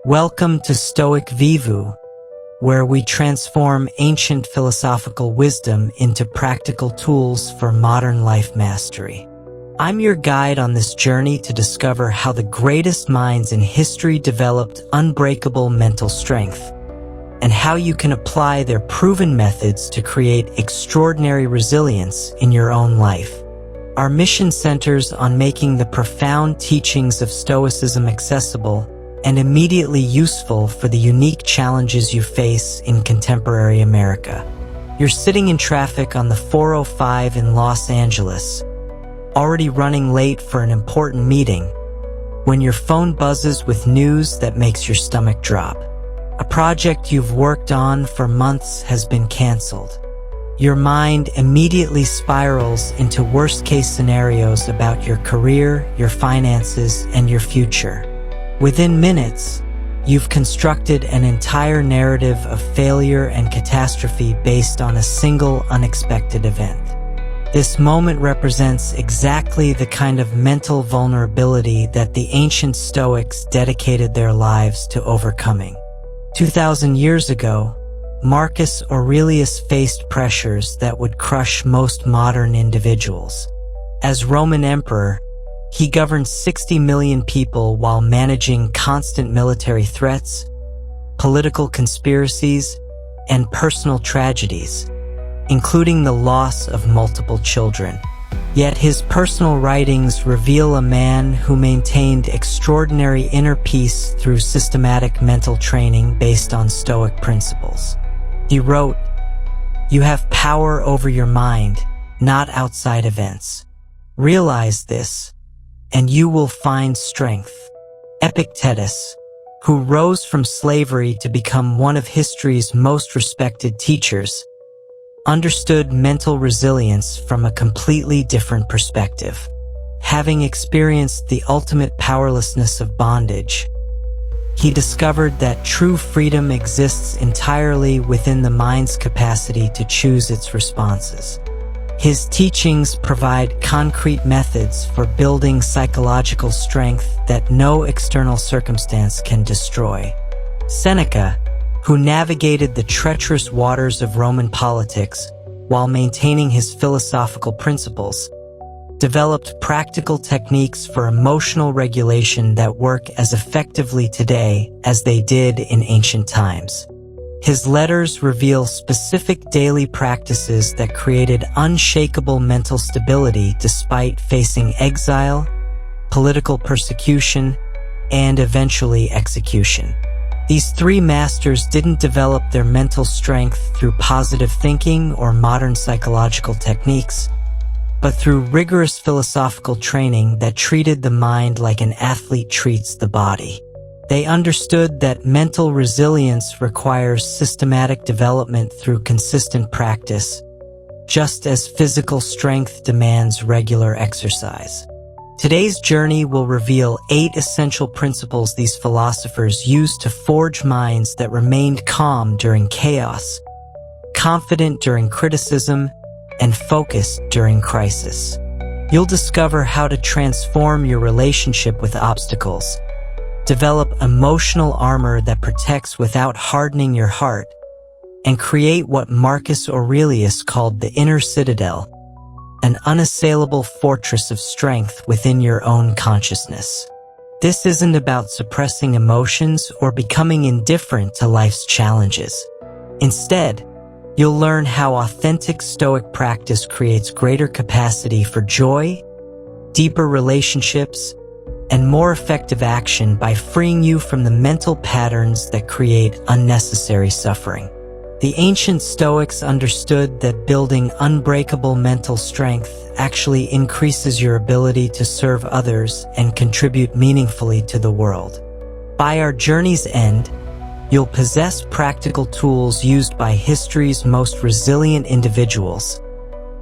Welcome to Stoic Vivu, where we transform ancient philosophical wisdom into practical tools for modern life mastery. I'm your guide on this journey to discover how the greatest minds in history developed unbreakable mental strength, and how you can apply their proven methods to create extraordinary resilience in your own life. Our mission centers on making the profound teachings of Stoicism accessible and immediately useful for the unique challenges you face in contemporary America. You're sitting in traffic on the 405 in Los Angeles, already running late for an important meeting, when your phone buzzes with news that makes your stomach drop. A project you've worked on for months has been canceled. Your mind immediately spirals into worst-case scenarios about your career, your finances, and your future. Within minutes, you've constructed an entire narrative of failure and catastrophe based on a single unexpected event. This moment represents exactly the kind of mental vulnerability that the ancient Stoics dedicated their lives to overcoming. 2,000 years ago, Marcus Aurelius faced pressures that would crush most modern individuals. As Roman emperor, he governed 60 million people while managing constant military threats, political conspiracies, and personal tragedies, including the loss of multiple children. Yet his personal writings reveal a man who maintained extraordinary inner peace through systematic mental training based on Stoic principles. He wrote, "You have power over your mind, not outside events. Realize this, and you will find strength." Epictetus, who rose from slavery to become one of history's most respected teachers, understood mental resilience from a completely different perspective. Having experienced the ultimate powerlessness of bondage, he discovered that true freedom exists entirely within the mind's capacity to choose its responses. His teachings provide concrete methods for building psychological strength that no external circumstance can destroy. Seneca, who navigated the treacherous waters of Roman politics while maintaining his philosophical principles, developed practical techniques for emotional regulation that work as effectively today as they did in ancient times. His letters reveal specific daily practices that created unshakable mental stability despite facing exile, political persecution, and eventually execution. These three masters didn't develop their mental strength through positive thinking or modern psychological techniques, but through rigorous philosophical training that treated the mind like an athlete treats the body. They understood that mental resilience requires systematic development through consistent practice, just as physical strength demands regular exercise. Today's journey will reveal 8 essential principles these philosophers used to forge minds that remained calm during chaos, confident during criticism, and focused during crisis. You'll discover how to transform your relationship with obstacles, develop emotional armor that protects without hardening your heart, and create what Marcus Aurelius called the inner citadel, an unassailable fortress of strength within your own consciousness. This isn't about suppressing emotions or becoming indifferent to life's challenges. Instead, you'll learn how authentic Stoic practice creates greater capacity for joy, deeper relationships, and more effective action by freeing you from the mental patterns that create unnecessary suffering. The ancient Stoics understood that building unbreakable mental strength actually increases your ability to serve others and contribute meaningfully to the world. By our journey's end, you'll possess practical tools used by history's most resilient individuals,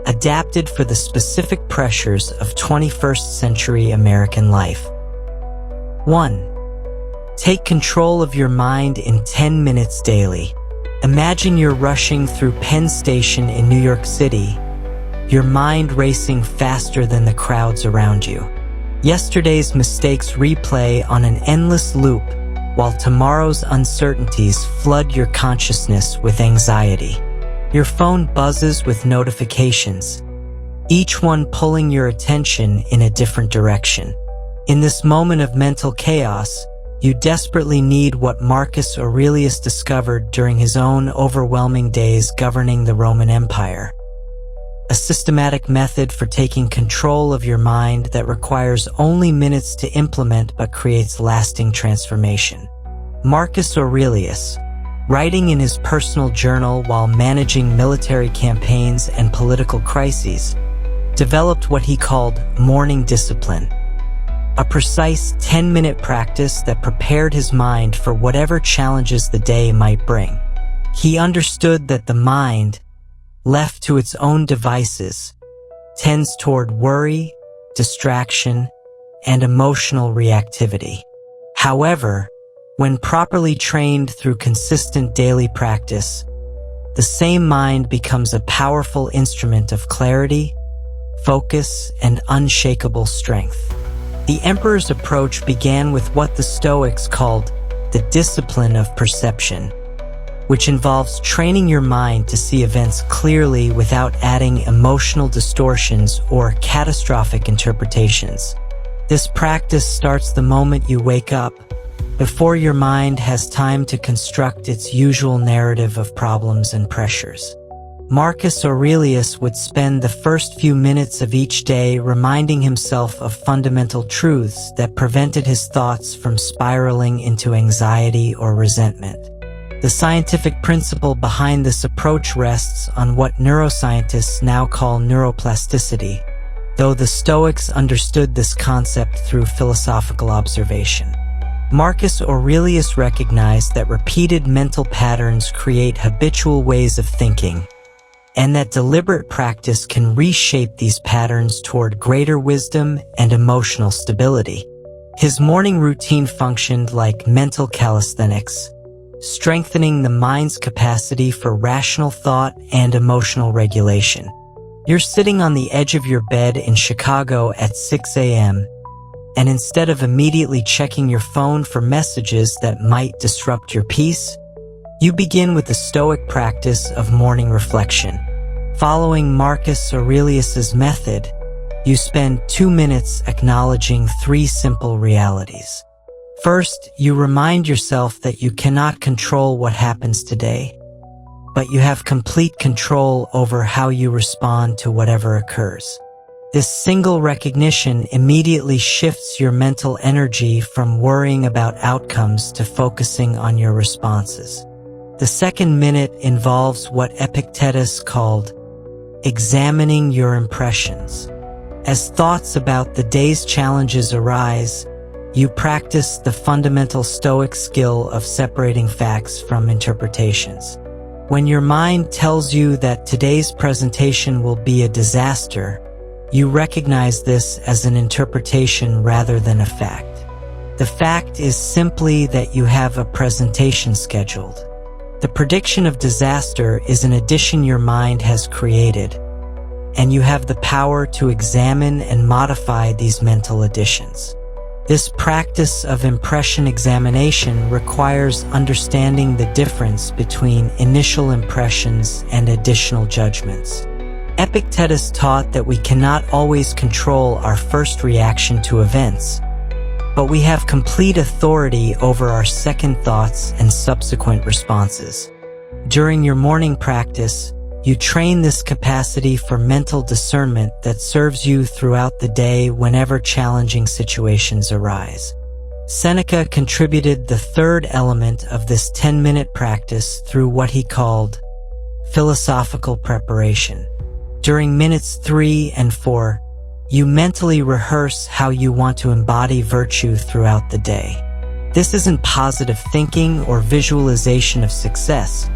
adapted for the specific pressures of 21st century American life. 1. Take control of your mind in 10 minutes daily. Imagine you're rushing through Penn Station in New York City, your mind racing faster than the crowds around you. Yesterday's mistakes replay on an endless loop, while tomorrow's uncertainties flood your consciousness with anxiety. Your phone buzzes with notifications, each one pulling your attention in a different direction. In this moment of mental chaos, you desperately need what Marcus Aurelius discovered during his own overwhelming days governing the Roman Empire: a systematic method for taking control of your mind that requires only minutes to implement but creates lasting transformation. Marcus Aurelius, writing in his personal journal while managing military campaigns and political crises, developed what he called morning discipline, a precise 10-minute practice that prepared his mind for whatever challenges the day might bring. He understood that the mind, left to its own devices, tends toward worry, distraction, and emotional reactivity. However, when properly trained through consistent daily practice, the same mind becomes a powerful instrument of clarity, focus, and unshakable strength. The emperor's approach began with what the Stoics called the discipline of perception, which involves training your mind to see events clearly without adding emotional distortions or catastrophic interpretations. This practice starts the moment you wake up, before your mind has time to construct its usual narrative of problems and pressures. Marcus Aurelius would spend the first few minutes of each day reminding himself of fundamental truths that prevented his thoughts from spiraling into anxiety or resentment. The scientific principle behind this approach rests on what neuroscientists now call neuroplasticity, though the Stoics understood this concept through philosophical observation. Marcus Aurelius recognized that repeated mental patterns create habitual ways of thinking, and that deliberate practice can reshape these patterns toward greater wisdom and emotional stability. His morning routine functioned like mental calisthenics, strengthening the mind's capacity for rational thought and emotional regulation. You're sitting on the edge of your bed in Chicago at 6 a.m., and instead of immediately checking your phone for messages that might disrupt your peace, you begin with the Stoic practice of morning reflection. Following Marcus Aurelius's method, you spend 2 minutes acknowledging 3 simple realities. First, you remind yourself that you cannot control what happens today, but you have complete control over how you respond to whatever occurs. This single recognition immediately shifts your mental energy from worrying about outcomes to focusing on your responses. The second minute involves what Epictetus called examining your impressions. As thoughts about the day's challenges arise, you practice the fundamental Stoic skill of separating facts from interpretations. When your mind tells you that today's presentation will be a disaster, you recognize this as an interpretation rather than a fact. The fact is simply that you have a presentation scheduled. The prediction of disaster is an addition your mind has created, and you have the power to examine and modify these mental additions. This practice of impression examination requires understanding the difference between initial impressions and additional judgments. Epictetus taught that we cannot always control our first reaction to events, but we have complete authority over our second thoughts and subsequent responses. During your morning practice, you train this capacity for mental discernment that serves you throughout the day whenever challenging situations arise. Seneca contributed the third element of this 10-minute practice through what he called philosophical preparation. During minutes 3 and 4, you mentally rehearse how you want to embody virtue throughout the day. This isn't positive thinking or visualization of success,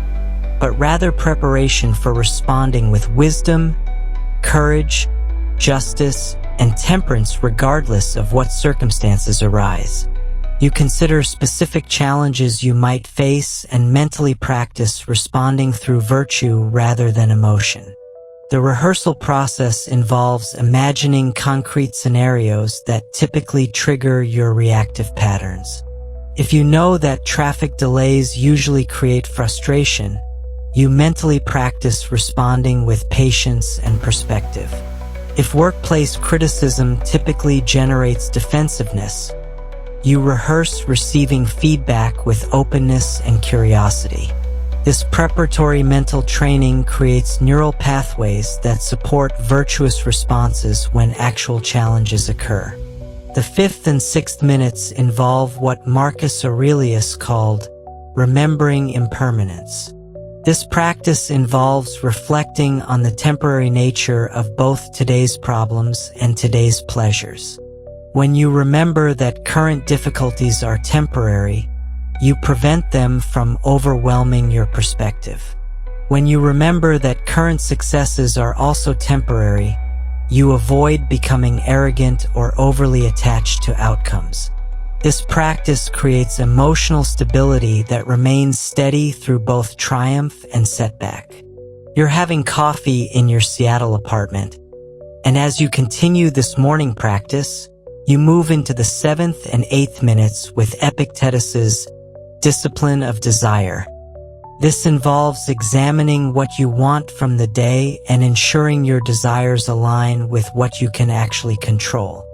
but rather preparation for responding with wisdom, courage, justice, and temperance regardless of what circumstances arise. You consider specific challenges you might face and mentally practice responding through virtue rather than emotion. The rehearsal process involves imagining concrete scenarios that typically trigger your reactive patterns. If you know that traffic delays usually create frustration, you mentally practice responding with patience and perspective. If workplace criticism typically generates defensiveness, you rehearse receiving feedback with openness and curiosity. This preparatory mental training creates neural pathways that support virtuous responses when actual challenges occur. The 5th and 6th minutes involve what Marcus Aurelius called remembering impermanence. This practice involves reflecting on the temporary nature of both today's problems and today's pleasures. When you remember that current difficulties are temporary, you prevent them from overwhelming your perspective. When you remember that current successes are also temporary, you avoid becoming arrogant or overly attached to outcomes. This practice creates emotional stability that remains steady through both triumph and setback. You're having coffee in your Seattle apartment, and as you continue this morning practice, you move into the 7th and 8th minutes with Epictetus's discipline of desire. This involves examining what you want from the day and ensuring your desires align with what you can actually control.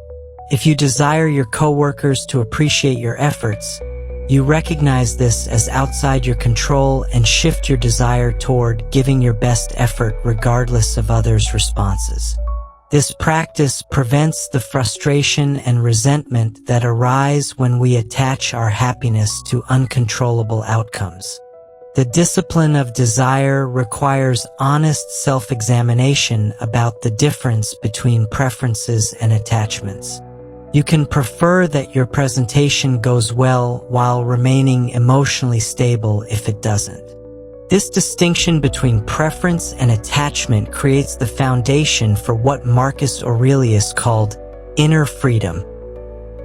If you desire your coworkers to appreciate your efforts, you recognize this as outside your control and shift your desire toward giving your best effort regardless of others' responses. This practice prevents the frustration and resentment that arise when we attach our happiness to uncontrollable outcomes. The discipline of desire requires honest self-examination about the difference between preferences and attachments. You can prefer that your presentation goes well while remaining emotionally stable if it doesn't. This distinction between preference and attachment creates the foundation for what Marcus Aurelius called inner freedom,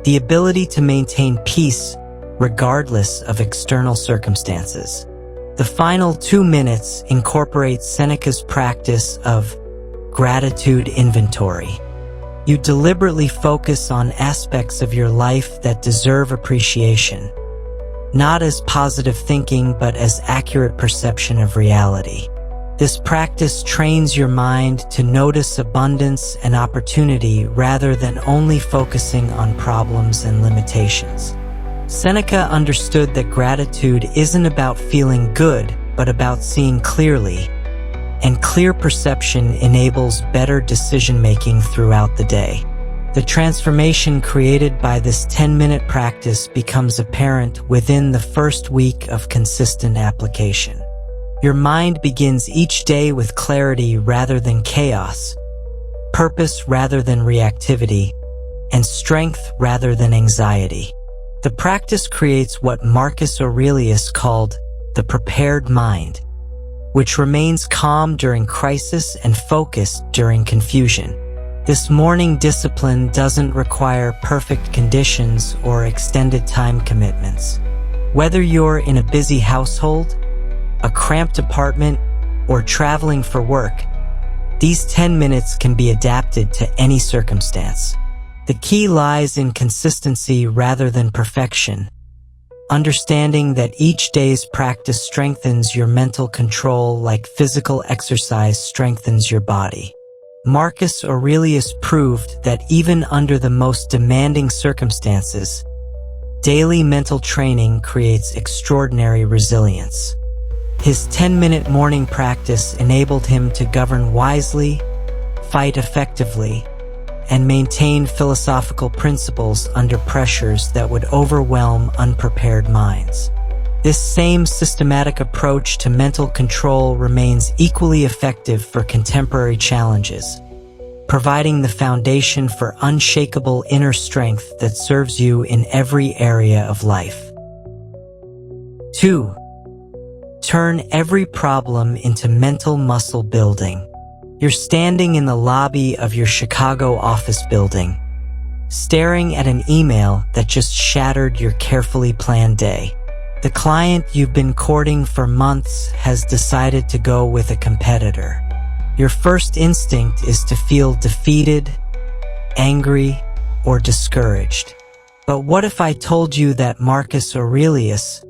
the ability to maintain peace regardless of external circumstances. The final 2 minutes incorporate Seneca's practice of gratitude inventory. You deliberately focus on aspects of your life that deserve appreciation, not as positive thinking but as accurate perception of reality. This practice trains your mind to notice abundance and opportunity rather than only focusing on problems and limitations. Seneca understood that gratitude isn't about feeling good, but about seeing clearly, and clear perception enables better decision-making throughout the day. The transformation created by this 10-minute practice becomes apparent within the first week of consistent application. Your mind begins each day with clarity rather than chaos, purpose rather than reactivity, and strength rather than anxiety. The practice creates what Marcus Aurelius called the prepared mind, which remains calm during crisis and focused during confusion. This morning discipline doesn't require perfect conditions or extended time commitments. Whether you're in a busy household, a cramped apartment, or traveling for work, these 10 minutes can be adapted to any circumstance. The key lies in consistency rather than perfection, understanding that each day's practice strengthens your mental control like physical exercise strengthens your body. Marcus Aurelius proved that even under the most demanding circumstances, daily mental training creates extraordinary resilience. His 10-minute morning practice enabled him to govern wisely, fight effectively, and maintain philosophical principles under pressures that would overwhelm unprepared minds. This same systematic approach to mental control remains equally effective for contemporary challenges, providing the foundation for unshakable inner strength that serves you in every area of life. 2. Turn every problem into mental muscle building. You're standing in the lobby of your Chicago office building, staring at an email that just shattered your carefully planned day. The client you've been courting for months has decided to go with a competitor. Your first instinct is to feel defeated, angry, or discouraged. But what if I told you that Marcus Aurelius,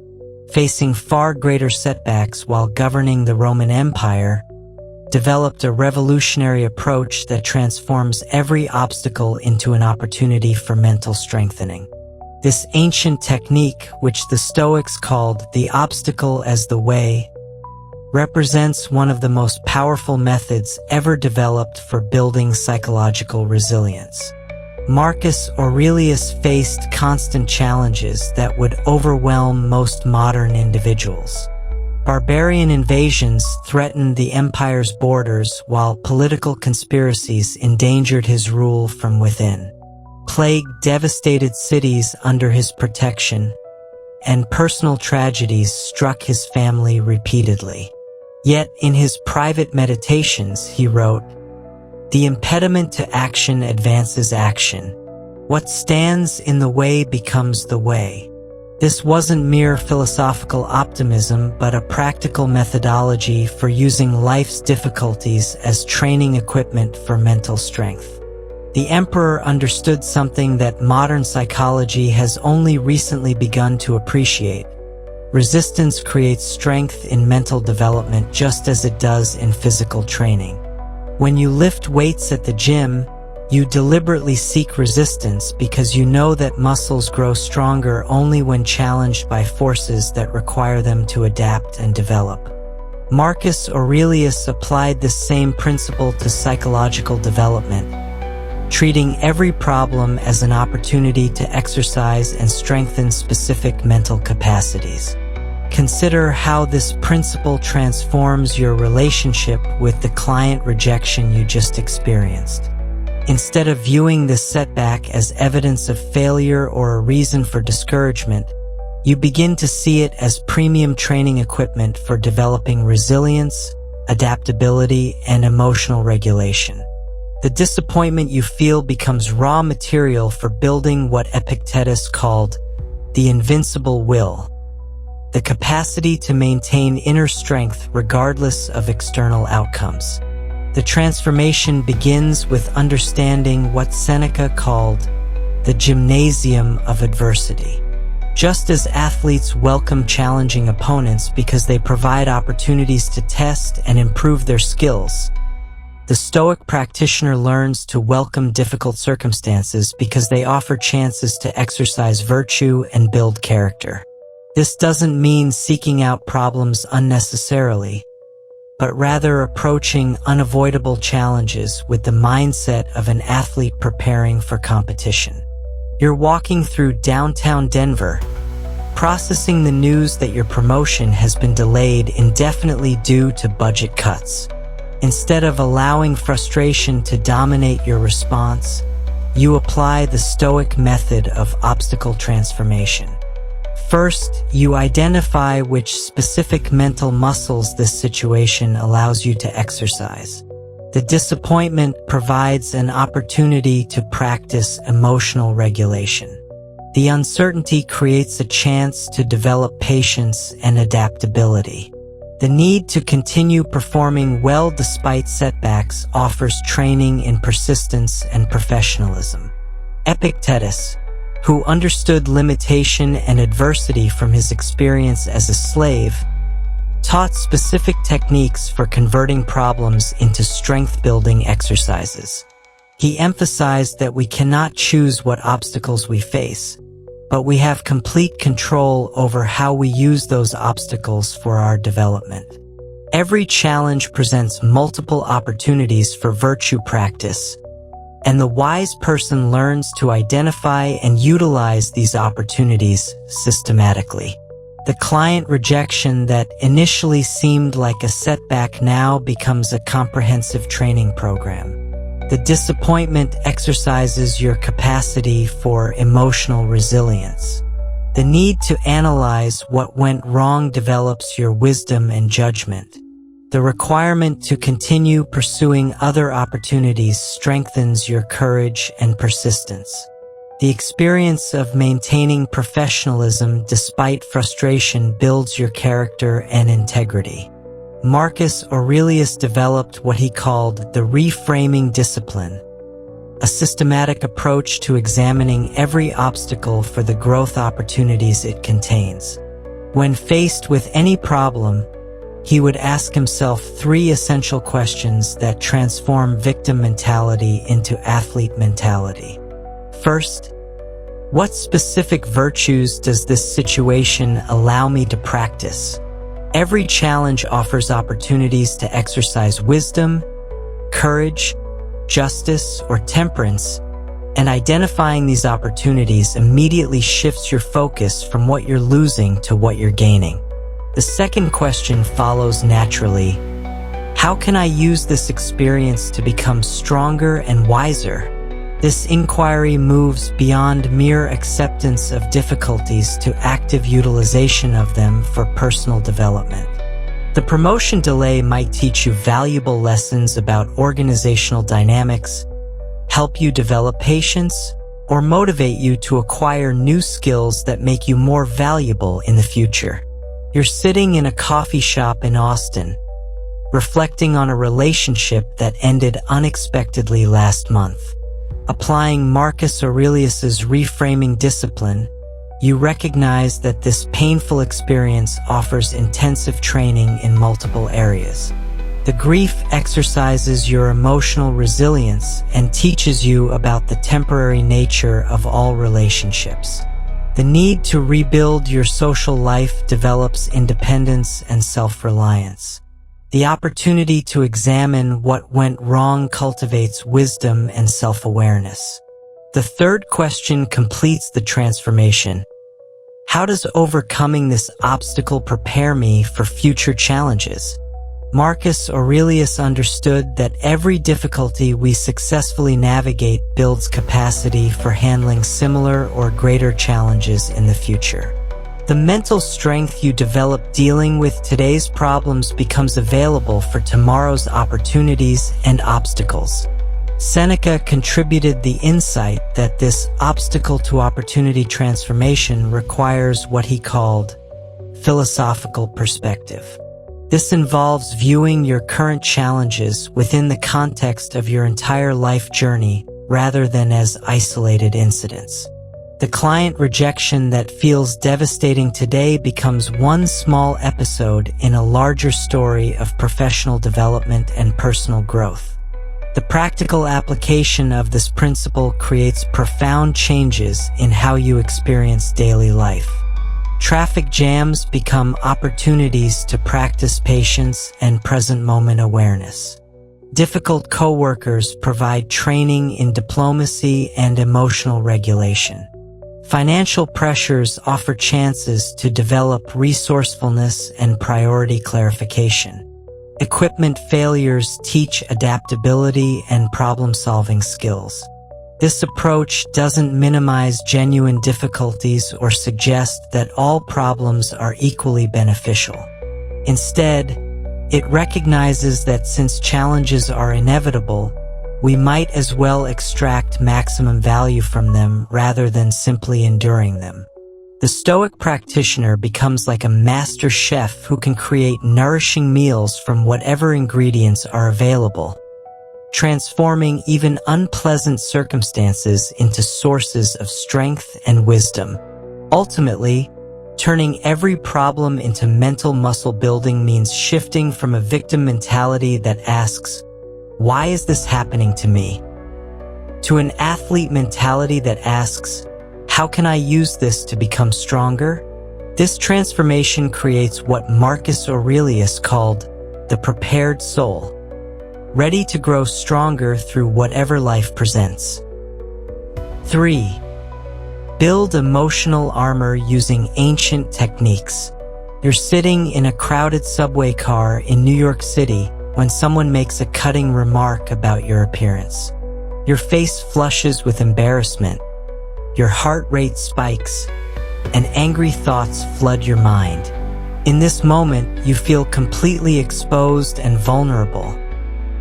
facing far greater setbacks while governing the Roman Empire, developed a revolutionary approach that transforms every obstacle into an opportunity for mental strengthening? This ancient technique, which the Stoics called the obstacle as the way, represents one of the most powerful methods ever developed for building psychological resilience. Marcus Aurelius faced constant challenges that would overwhelm most modern individuals. Barbarian invasions threatened the empire's borders, while political conspiracies endangered his rule from within. Plague devastated cities under his protection, and personal tragedies struck his family repeatedly. Yet, in his private meditations, he wrote, "The impediment to action advances action. What stands in the way becomes the way." This wasn't mere philosophical optimism, but a practical methodology for using life's difficulties as training equipment for mental strength. The emperor understood something that modern psychology has only recently begun to appreciate. Resistance creates strength in mental development just as it does in physical training. When you lift weights at the gym, you deliberately seek resistance because you know that muscles grow stronger only when challenged by forces that require them to adapt and develop. Marcus Aurelius applied this same principle to psychological development, treating every problem as an opportunity to exercise and strengthen specific mental capacities. Consider how this principle transforms your relationship with the client rejection you just experienced. Instead of viewing this setback as evidence of failure or a reason for discouragement, you begin to see it as premium training equipment for developing resilience, adaptability, and emotional regulation. The disappointment you feel becomes raw material for building what Epictetus called the invincible will, the capacity to maintain inner strength regardless of external outcomes. The transformation begins with understanding what Seneca called the gymnasium of adversity. Just as athletes welcome challenging opponents because they provide opportunities to test and improve their skills, the Stoic practitioner learns to welcome difficult circumstances because they offer chances to exercise virtue and build character. This doesn't mean seeking out problems unnecessarily, but rather approaching unavoidable challenges with the mindset of an athlete preparing for competition. You're walking through downtown Denver, processing the news that your promotion has been delayed indefinitely due to budget cuts. Instead of allowing frustration to dominate your response, you apply the Stoic method of obstacle transformation. First, you identify which specific mental muscles this situation allows you to exercise. The disappointment provides an opportunity to practice emotional regulation. The uncertainty creates a chance to develop patience and adaptability. The need to continue performing well despite setbacks offers training in persistence and professionalism. Epictetus, who understood limitation and adversity from his experience as a slave, taught specific techniques for converting problems into strength-building exercises. He emphasized that we cannot choose what obstacles we face, but we have complete control over how we use those obstacles for our development. Every challenge presents multiple opportunities for virtue practice, and the wise person learns to identify and utilize these opportunities systematically. The client rejection that initially seemed like a setback now becomes a comprehensive training program. The disappointment exercises your capacity for emotional resilience. The need to analyze what went wrong develops your wisdom and judgment. The requirement to continue pursuing other opportunities strengthens your courage and persistence. The experience of maintaining professionalism despite frustration builds your character and integrity. Marcus Aurelius developed what he called the reframing discipline, a systematic approach to examining every obstacle for the growth opportunities it contains. When faced with any problem, he would ask himself 3 essential questions that transform victim mentality into athlete mentality. First, what specific virtues does this situation allow me to practice? Every challenge offers opportunities to exercise wisdom, courage, justice, or temperance, and identifying these opportunities immediately shifts your focus from what you're losing to what you're gaining. The second question follows naturally. How can I use this experience to become stronger and wiser? This inquiry moves beyond mere acceptance of difficulties to active utilization of them for personal development. The promotion delay might teach you valuable lessons about organizational dynamics, help you develop patience, or motivate you to acquire new skills that make you more valuable in the future. You're sitting in a coffee shop in Austin, reflecting on a relationship that ended unexpectedly last month. Applying Marcus Aurelius's reframing discipline, you recognize that this painful experience offers intensive training in multiple areas. The grief exercises your emotional resilience and teaches you about the temporary nature of all relationships. The need to rebuild your social life develops independence and self-reliance. The opportunity to examine what went wrong cultivates wisdom and self-awareness. The third question completes the transformation. How does overcoming this obstacle prepare me for future challenges? Marcus Aurelius understood that every difficulty we successfully navigate builds capacity for handling similar or greater challenges in the future. The mental strength you develop dealing with today's problems becomes available for tomorrow's opportunities and obstacles. Seneca contributed the insight that this obstacle-to-opportunity transformation requires what he called philosophical perspective. This involves viewing your current challenges within the context of your entire life journey rather than as isolated incidents. The client rejection that feels devastating today becomes one small episode in a larger story of professional development and personal growth. The practical application of this principle creates profound changes in how you experience daily life. Traffic jams become opportunities to practice patience and present moment awareness. Difficult coworkers provide training in diplomacy and emotional regulation. Financial pressures offer chances to develop resourcefulness and priority clarification. Equipment failures teach adaptability and problem-solving skills. This approach doesn't minimize genuine difficulties or suggest that all problems are equally beneficial. Instead, it recognizes that since challenges are inevitable, we might as well extract maximum value from them rather than simply enduring them. The Stoic practitioner becomes like a master chef who can create nourishing meals from whatever ingredients are available, transforming even unpleasant circumstances into sources of strength and wisdom. Ultimately, turning every problem into mental muscle building means shifting from a victim mentality that asks, "Why is this happening to me?" to an athlete mentality that asks, "How can I use this to become stronger?" This transformation creates what Marcus Aurelius called the prepared soul, ready to grow stronger through whatever life presents. 3. Build emotional armor using ancient techniques. You're sitting in a crowded subway car in New York City when someone makes a cutting remark about your appearance. Your face flushes with embarrassment, your heart rate spikes, and angry thoughts flood your mind. In this moment, you feel completely exposed and vulnerable,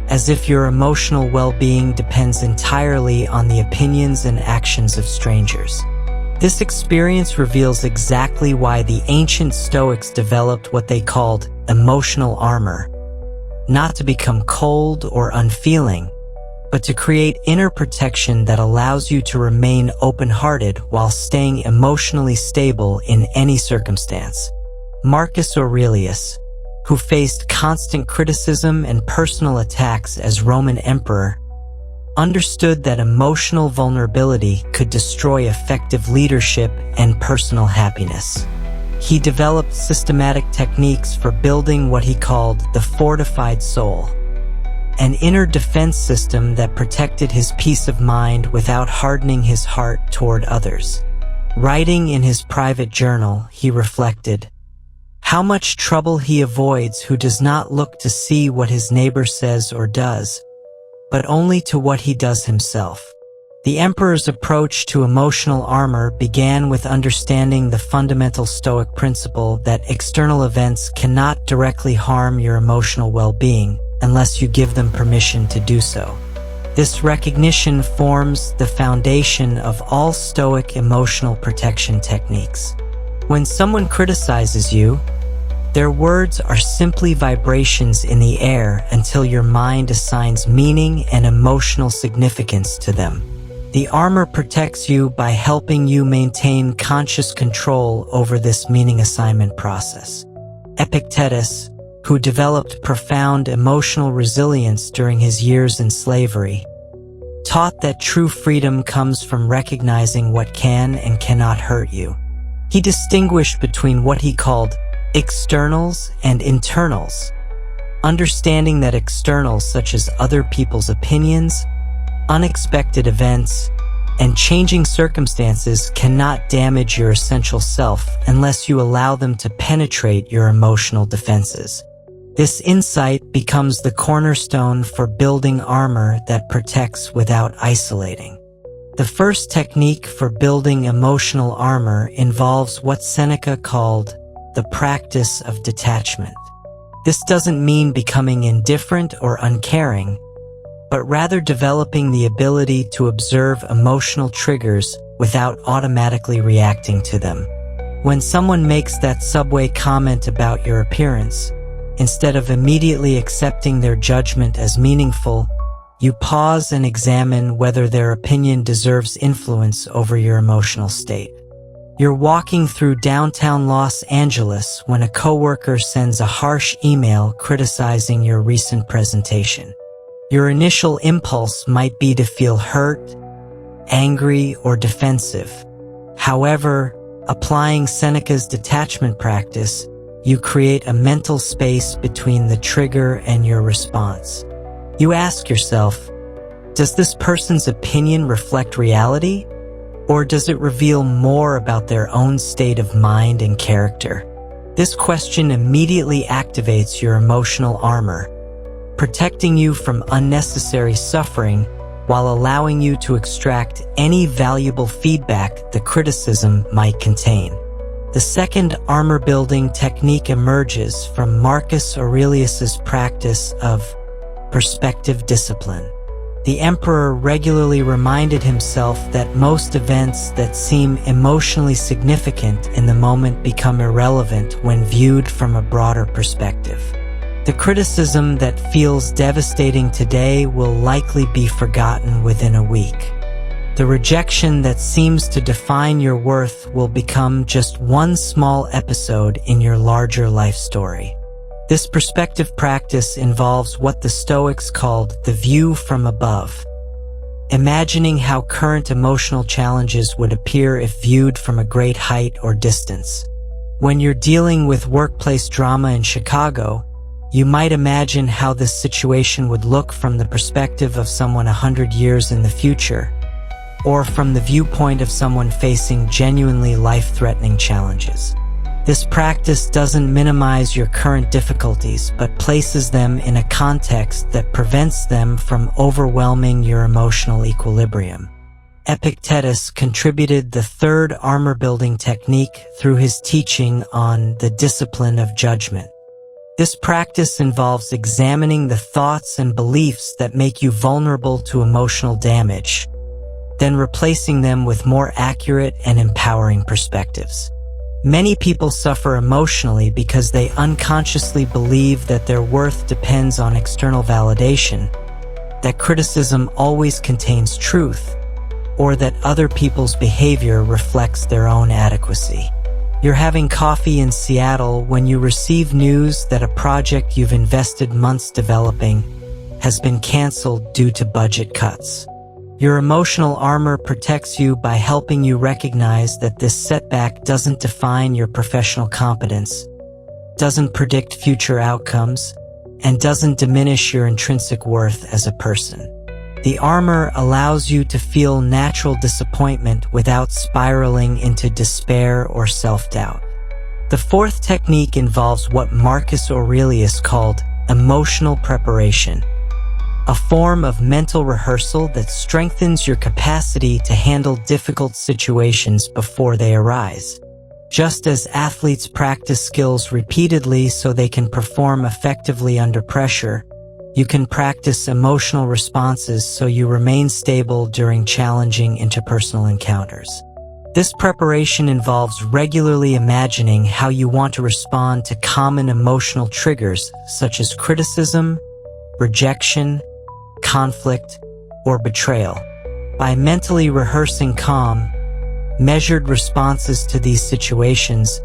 as if your emotional well-being depends entirely on the opinions and actions of strangers. This experience reveals exactly why the ancient Stoics developed what they called emotional armor, not to become cold or unfeeling, but to create inner protection that allows you to remain open-hearted while staying emotionally stable in any circumstance. Marcus Aurelius, who faced constant criticism and personal attacks as Roman emperor, understood that emotional vulnerability could destroy effective leadership and personal happiness. He developed systematic techniques for building what he called the fortified soul, an inner defense system that protected his peace of mind without hardening his heart toward others. Writing in his private journal, he reflected, "How much trouble he avoids who does not look to see what his neighbor says or does, but only to what he does himself." The emperor's approach to emotional armor began with understanding the fundamental Stoic principle that external events cannot directly harm your emotional well-being unless you give them permission to do so. This recognition forms the foundation of all Stoic emotional protection techniques. When someone criticizes you, their words are simply vibrations in the air until your mind assigns meaning and emotional significance to them. The armor protects you by helping you maintain conscious control over this meaning assignment process. Epictetus, who developed profound emotional resilience during his years in slavery, taught that true freedom comes from recognizing what can and cannot hurt you. He distinguished between what he called externals and internals, understanding that externals such as other people's opinions, unexpected events, and changing circumstances cannot damage your essential self unless you allow them to penetrate your emotional defenses. This insight becomes the cornerstone for building armor that protects without isolating. The first technique for building emotional armor involves what Seneca called the practice of detachment. This doesn't mean becoming indifferent or uncaring, but rather developing the ability to observe emotional triggers without automatically reacting to them. When someone makes that subway comment about your appearance, instead of immediately accepting their judgment as meaningful, you pause and examine whether their opinion deserves influence over your emotional state. You're walking through downtown Los Angeles when a coworker sends a harsh email criticizing your recent presentation. Your initial impulse might be to feel hurt, angry, or defensive. However, applying Seneca's detachment practice, you create a mental space between the trigger and your response. You ask yourself, does this person's opinion reflect reality? Or does it reveal more about their own state of mind and character? This question immediately activates your emotional armor, protecting you from unnecessary suffering while allowing you to extract any valuable feedback the criticism might contain. The second armor-building technique emerges from Marcus Aurelius's practice of perspective discipline. The emperor regularly reminded himself that most events that seem emotionally significant in the moment become irrelevant when viewed from a broader perspective. The criticism that feels devastating today will likely be forgotten within a week. The rejection that seems to define your worth will become just one small episode in your larger life story. This perspective practice involves what the Stoics called the view from above, imagining how current emotional challenges would appear if viewed from a great height or distance. When you're dealing with workplace drama in Chicago, you might imagine how this situation would look from the perspective of someone 100 years in the future, or from the viewpoint of someone facing genuinely life-threatening challenges. This practice doesn't minimize your current difficulties, but places them in a context that prevents them from overwhelming your emotional equilibrium. Epictetus contributed the third armor-building technique through his teaching on the discipline of judgment. This practice involves examining the thoughts and beliefs that make you vulnerable to emotional damage, then replacing them with more accurate and empowering perspectives. Many people suffer emotionally because they unconsciously believe that their worth depends on external validation, that criticism always contains truth, or that other people's behavior reflects their own adequacy. You're having coffee in Seattle when you receive news that a project you've invested months developing has been canceled due to budget cuts. Your emotional armor protects you by helping you recognize that this setback doesn't define your professional competence, doesn't predict future outcomes, and doesn't diminish your intrinsic worth as a person. The armor allows you to feel natural disappointment without spiraling into despair or self-doubt. The fourth technique involves what Marcus Aurelius called emotional preparation, a form of mental rehearsal that strengthens your capacity to handle difficult situations before they arise. Just as athletes practice skills repeatedly so they can perform effectively under pressure, you can practice emotional responses so you remain stable during challenging interpersonal encounters. This preparation involves regularly imagining how you want to respond to common emotional triggers such as criticism, rejection, conflict, or betrayal. By mentally rehearsing calm, measured responses to these situations,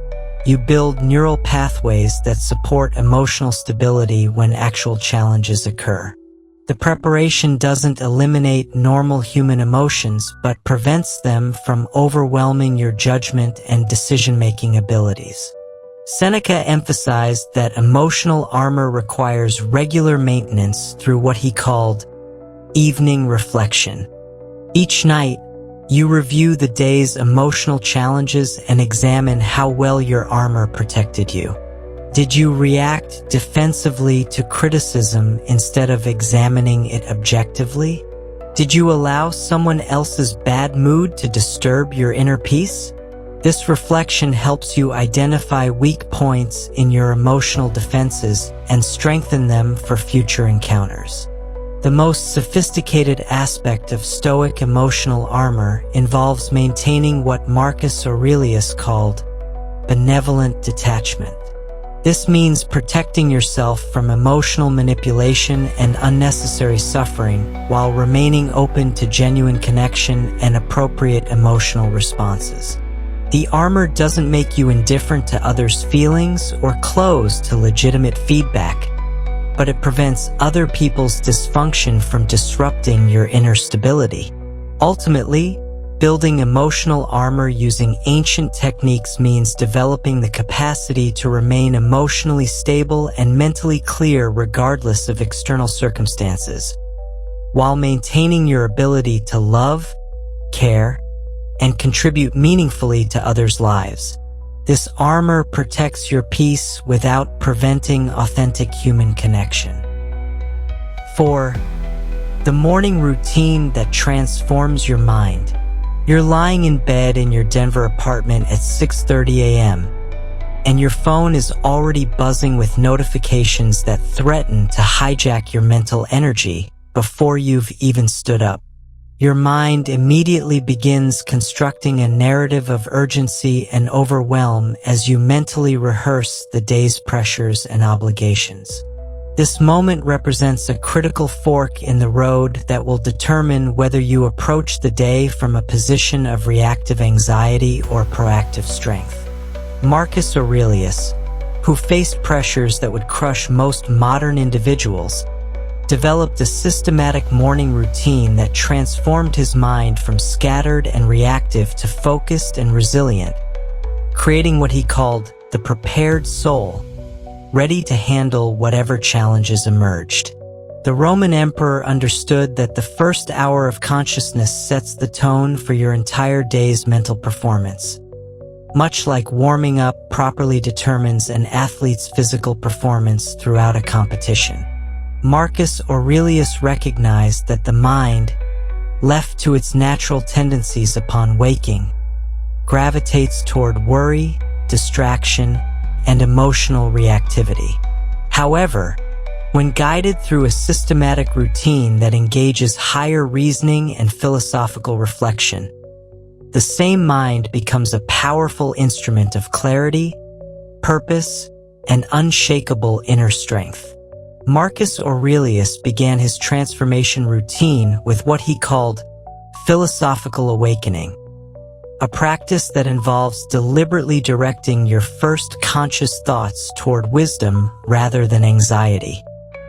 you build neural pathways that support emotional stability when actual challenges occur. The preparation doesn't eliminate normal human emotions, but prevents them from overwhelming your judgment and decision-making abilities. Seneca emphasized that emotional armor requires regular maintenance through what he called evening reflection. Each night, you review the day's emotional challenges and examine how well your armor protected you. Did you react defensively to criticism instead of examining it objectively? Did you allow someone else's bad mood to disturb your inner peace? This reflection helps you identify weak points in your emotional defenses and strengthen them for future encounters. The most sophisticated aspect of Stoic emotional armor involves maintaining what Marcus Aurelius called benevolent detachment. This means protecting yourself from emotional manipulation and unnecessary suffering while remaining open to genuine connection and appropriate emotional responses. The armor doesn't make you indifferent to others' feelings or closed to legitimate feedback, but it prevents other people's dysfunction from disrupting your inner stability. Ultimately, building emotional armor using ancient techniques means developing the capacity to remain emotionally stable and mentally clear regardless of external circumstances, while maintaining your ability to love, care, and contribute meaningfully to others' lives. This armor protects your peace without preventing authentic human connection. 4. The morning routine that transforms your mind. You're lying in bed in your Denver apartment at 6:30 a.m., and your phone is already buzzing with notifications that threaten to hijack your mental energy before you've even stood up. Your mind immediately begins constructing a narrative of urgency and overwhelm as you mentally rehearse the day's pressures and obligations. This moment represents a critical fork in the road that will determine whether you approach the day from a position of reactive anxiety or proactive strength. Marcus Aurelius, who faced pressures that would crush most modern individuals, developed a systematic morning routine that transformed his mind from scattered and reactive to focused and resilient, creating what he called the prepared soul, ready to handle whatever challenges emerged. The Roman emperor understood that the first hour of consciousness sets the tone for your entire day's mental performance. Much like warming up properly determines an athlete's physical performance throughout a competition. Marcus Aurelius recognized that the mind, left to its natural tendencies upon waking, gravitates toward worry, distraction, and emotional reactivity. However, when guided through a systematic routine that engages higher reasoning and philosophical reflection, the same mind becomes a powerful instrument of clarity, purpose, and unshakable inner strength. Marcus Aurelius began his transformation routine with what he called philosophical awakening, a practice that involves deliberately directing your first conscious thoughts toward wisdom rather than anxiety.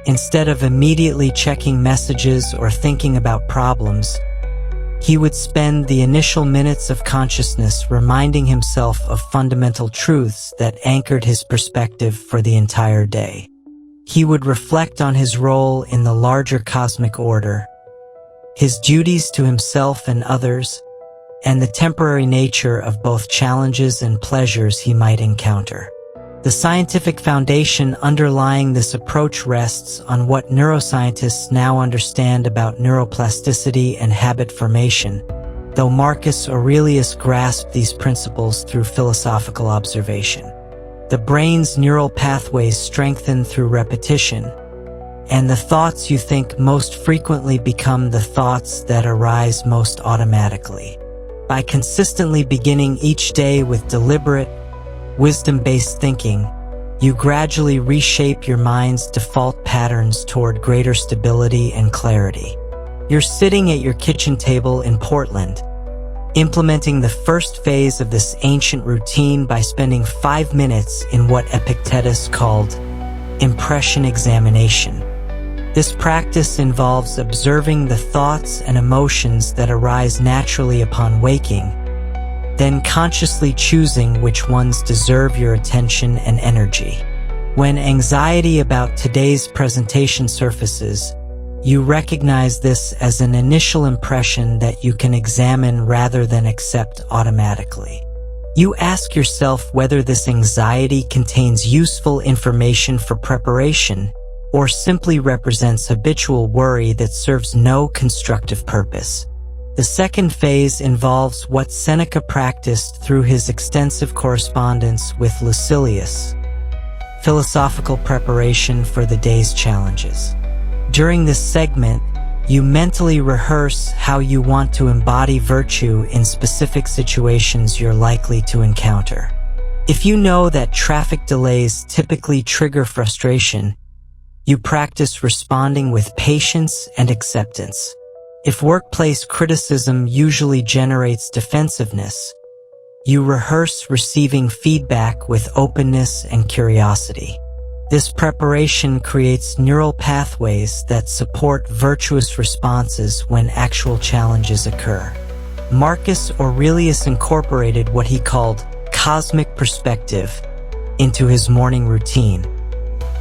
Instead of immediately checking messages or thinking about problems, he would spend the initial minutes of consciousness reminding himself of fundamental truths that anchored his perspective for the entire day. He would reflect on his role in the larger cosmic order, his duties to himself and others, and the temporary nature of both challenges and pleasures he might encounter. The scientific foundation underlying this approach rests on what neuroscientists now understand about neuroplasticity and habit formation, though Marcus Aurelius grasped these principles through philosophical observation. The brain's neural pathways strengthen through repetition, and the thoughts you think most frequently become the thoughts that arise most automatically. By consistently beginning each day with deliberate, wisdom-based thinking, you gradually reshape your mind's default patterns toward greater stability and clarity. You're sitting at your kitchen table in Portland, implementing the first phase of this ancient routine by spending 5 minutes in what Epictetus called impression examination. This practice involves observing the thoughts and emotions that arise naturally upon waking, then consciously choosing which ones deserve your attention and energy. When anxiety about today's presentation surfaces, you recognize this as an initial impression that you can examine rather than accept automatically. You ask yourself whether this anxiety contains useful information for preparation or simply represents habitual worry that serves no constructive purpose. The second phase involves what Seneca practiced through his extensive correspondence with Lucilius: philosophical preparation for the day's challenges. During this segment, you mentally rehearse how you want to embody virtue in specific situations you're likely to encounter. If you know that traffic delays typically trigger frustration, you practice responding with patience and acceptance. If workplace criticism usually generates defensiveness, you rehearse receiving feedback with openness and curiosity. This preparation creates neural pathways that support virtuous responses when actual challenges occur. Marcus Aurelius incorporated what he called cosmic perspective into his morning routine,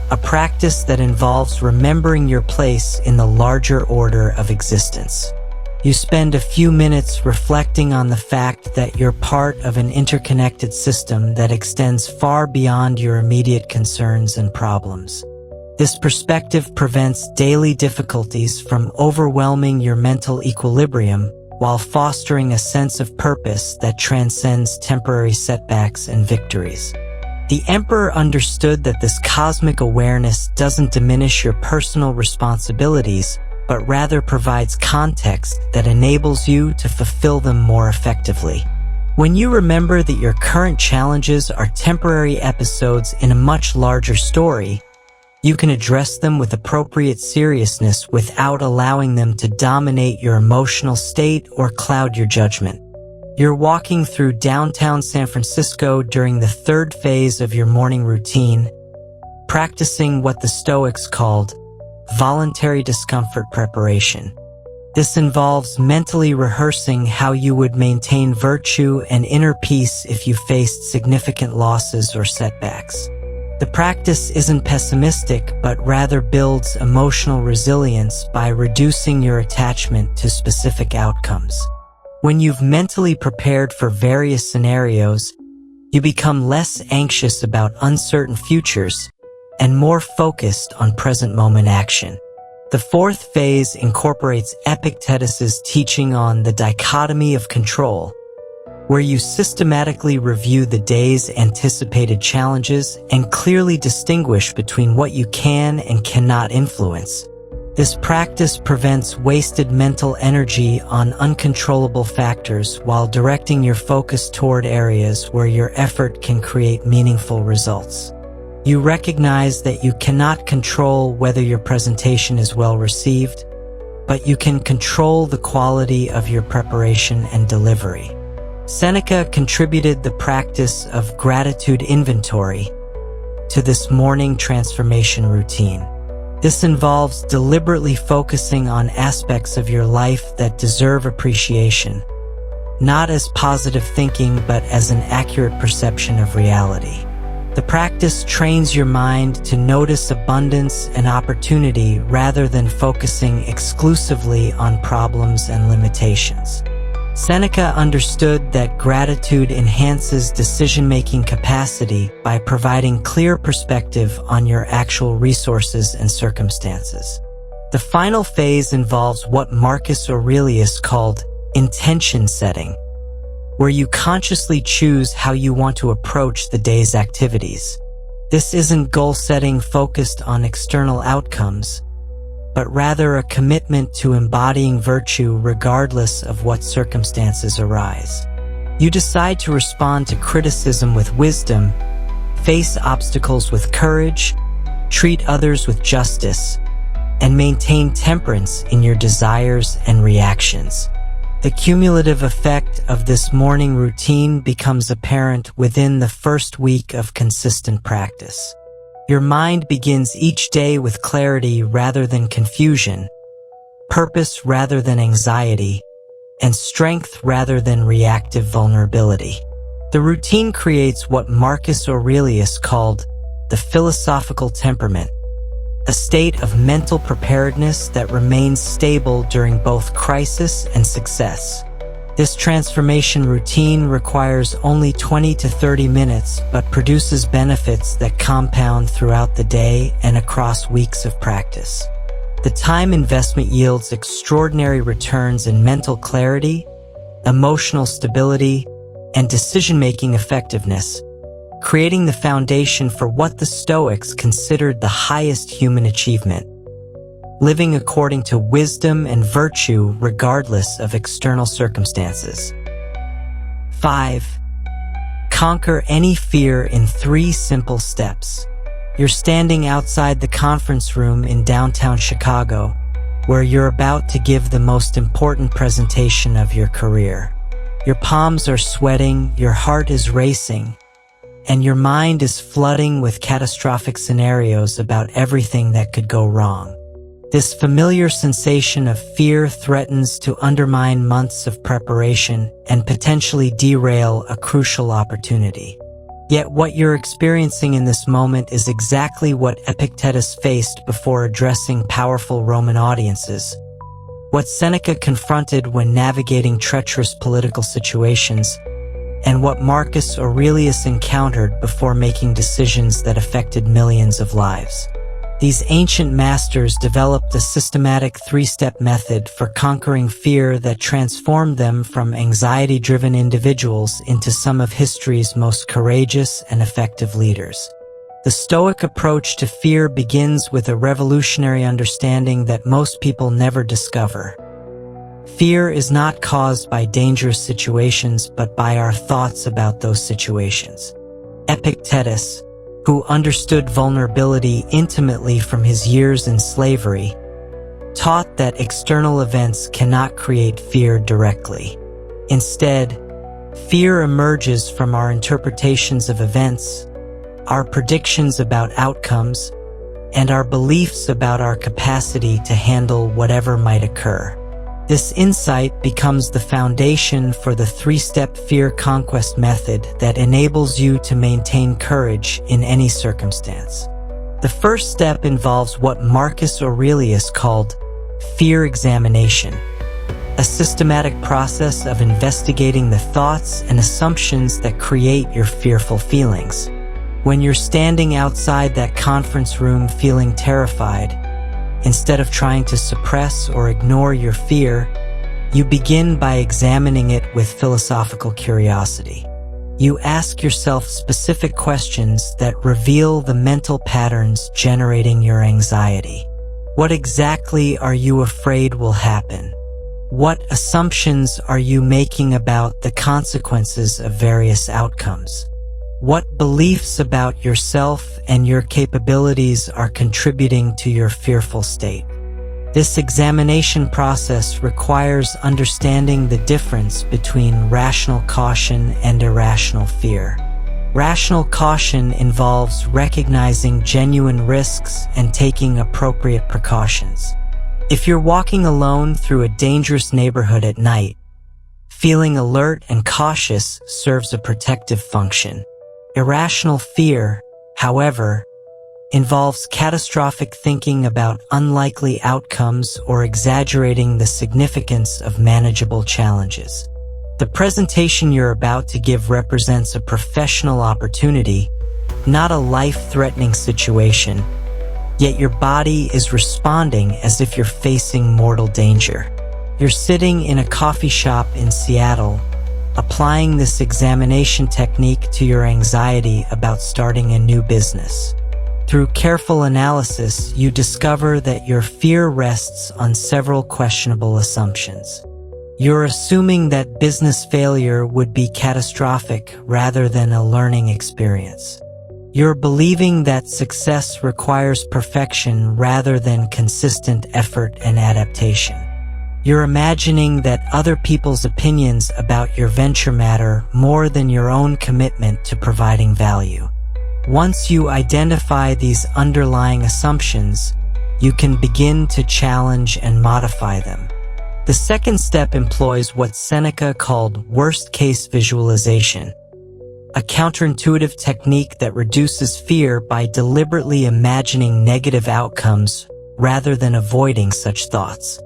a practice that involves remembering your place in the larger order of existence. You spend a few minutes reflecting on the fact that you're part of an interconnected system that extends far beyond your immediate concerns and problems. This perspective prevents daily difficulties from overwhelming your mental equilibrium while fostering a sense of purpose that transcends temporary setbacks and victories. The emperor understood that this cosmic awareness doesn't diminish your personal responsibilities, but rather provides context that enables you to fulfill them more effectively. When you remember that your current challenges are temporary episodes in a much larger story, you can address them with appropriate seriousness without allowing them to dominate your emotional state or cloud your judgment. You're walking through downtown San Francisco during the third phase of your morning routine, practicing what the Stoics called voluntary discomfort preparation. This involves mentally rehearsing how you would maintain virtue and inner peace if you faced significant losses or setbacks. The practice isn't pessimistic, but rather builds emotional resilience by reducing your attachment to specific outcomes. When you've mentally prepared for various scenarios, you become less anxious about uncertain futures and more focused on present moment action. The fourth phase incorporates Epictetus's teaching on the dichotomy of control, where you systematically review the day's anticipated challenges and clearly distinguish between what you can and cannot influence. This practice prevents wasted mental energy on uncontrollable factors while directing your focus toward areas where your effort can create meaningful results. You recognize that you cannot control whether your presentation is well received, but you can control the quality of your preparation and delivery. Seneca contributed the practice of gratitude inventory to this morning transformation routine. This involves deliberately focusing on aspects of your life that deserve appreciation, not as positive thinking but as an accurate perception of reality. The practice trains your mind to notice abundance and opportunity rather than focusing exclusively on problems and limitations. Seneca understood that gratitude enhances decision-making capacity by providing clear perspective on your actual resources and circumstances. The final phase involves what Marcus Aurelius called intention setting, where you consciously choose how you want to approach the day's activities. This isn't goal setting focused on external outcomes, but rather a commitment to embodying virtue regardless of what circumstances arise. You decide to respond to criticism with wisdom, face obstacles with courage, treat others with justice, and maintain temperance in your desires and reactions. The cumulative effect of this morning routine becomes apparent within the first week of consistent practice. Your mind begins each day with clarity rather than confusion, purpose rather than anxiety, and strength rather than reactive vulnerability. The routine creates what Marcus Aurelius called the philosophical temperament, a state of mental preparedness that remains stable during both crisis and success. This transformation routine requires only 20 to 30 minutes but produces benefits that compound throughout the day and across weeks of practice. The time investment yields extraordinary returns in mental clarity, emotional stability, and decision-making effectiveness, creating the foundation for what the Stoics considered the highest human achievement: living according to wisdom and virtue regardless of external circumstances. 5. Conquer any fear in 3 simple steps. You're standing outside the conference room in downtown Chicago, where you're about to give the most important presentation of your career. Your palms are sweating, your heart is racing, and your mind is flooding with catastrophic scenarios about everything that could go wrong. This familiar sensation of fear threatens to undermine months of preparation and potentially derail a crucial opportunity. Yet what you're experiencing in this moment is exactly what Epictetus faced before addressing powerful Roman audiences, what Seneca confronted when navigating treacherous political situations, and what Marcus Aurelius encountered before making decisions that affected millions of lives. These ancient masters developed a systematic 3-step method for conquering fear that transformed them from anxiety-driven individuals into some of history's most courageous and effective leaders. The Stoic approach to fear begins with a revolutionary understanding that most people never discover. Fear is not caused by dangerous situations, but by our thoughts about those situations. Epictetus, who understood vulnerability intimately from his years in slavery, taught that external events cannot create fear directly. Instead, fear emerges from our interpretations of events, our predictions about outcomes, and our beliefs about our capacity to handle whatever might occur. This insight becomes the foundation for the 3-step fear conquest method that enables you to maintain courage in any circumstance. The first step involves what Marcus Aurelius called fear examination, a systematic process of investigating the thoughts and assumptions that create your fearful feelings. When you're standing outside that conference room feeling terrified, instead of trying to suppress or ignore your fear, you begin by examining it with philosophical curiosity. You ask yourself specific questions that reveal the mental patterns generating your anxiety. What exactly are you afraid will happen? What assumptions are you making about the consequences of various outcomes? What beliefs about yourself and your capabilities are contributing to your fearful state? This examination process requires understanding the difference between rational caution and irrational fear. Rational caution involves recognizing genuine risks and taking appropriate precautions. If you're walking alone through a dangerous neighborhood at night, feeling alert and cautious serves a protective function. Irrational fear, however, involves catastrophic thinking about unlikely outcomes or exaggerating the significance of manageable challenges. The presentation you're about to give represents a professional opportunity, not a life-threatening situation, yet your body is responding as if you're facing mortal danger. You're sitting in a coffee shop in Seattle, applying this examination technique to your anxiety about starting a new business. Through careful analysis, you discover that your fear rests on several questionable assumptions. You're assuming that business failure would be catastrophic rather than a learning experience. You're believing that success requires perfection rather than consistent effort and adaptation. You're imagining that other people's opinions about your venture matter more than your own commitment to providing value. Once you identify these underlying assumptions, you can begin to challenge and modify them. The second step employs what Seneca called worst-case visualization, a counterintuitive technique that reduces fear by deliberately imagining negative outcomes rather than avoiding such thoughts.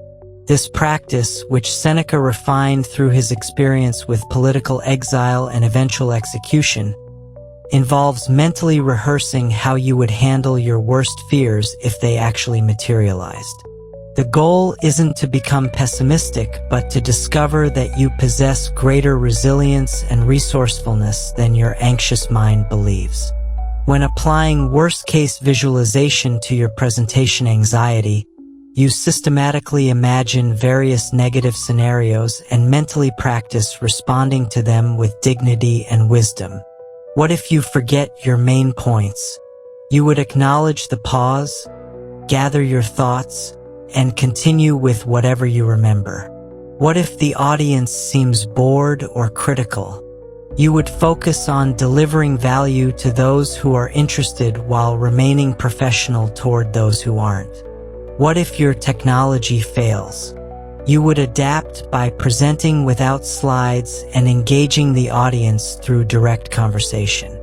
This practice, which Seneca refined through his experience with political exile and eventual execution, involves mentally rehearsing how you would handle your worst fears if they actually materialized. The goal isn't to become pessimistic, but to discover that you possess greater resilience and resourcefulness than your anxious mind believes. When applying worst-case visualization to your presentation anxiety, you systematically imagine various negative scenarios and mentally practice responding to them with dignity and wisdom. What if you forget your main points? You would acknowledge the pause, gather your thoughts, and continue with whatever you remember. What if the audience seems bored or critical? You would focus on delivering value to those who are interested while remaining professional toward those who aren't. What if your technology fails? You would adapt by presenting without slides and engaging the audience through direct conversation.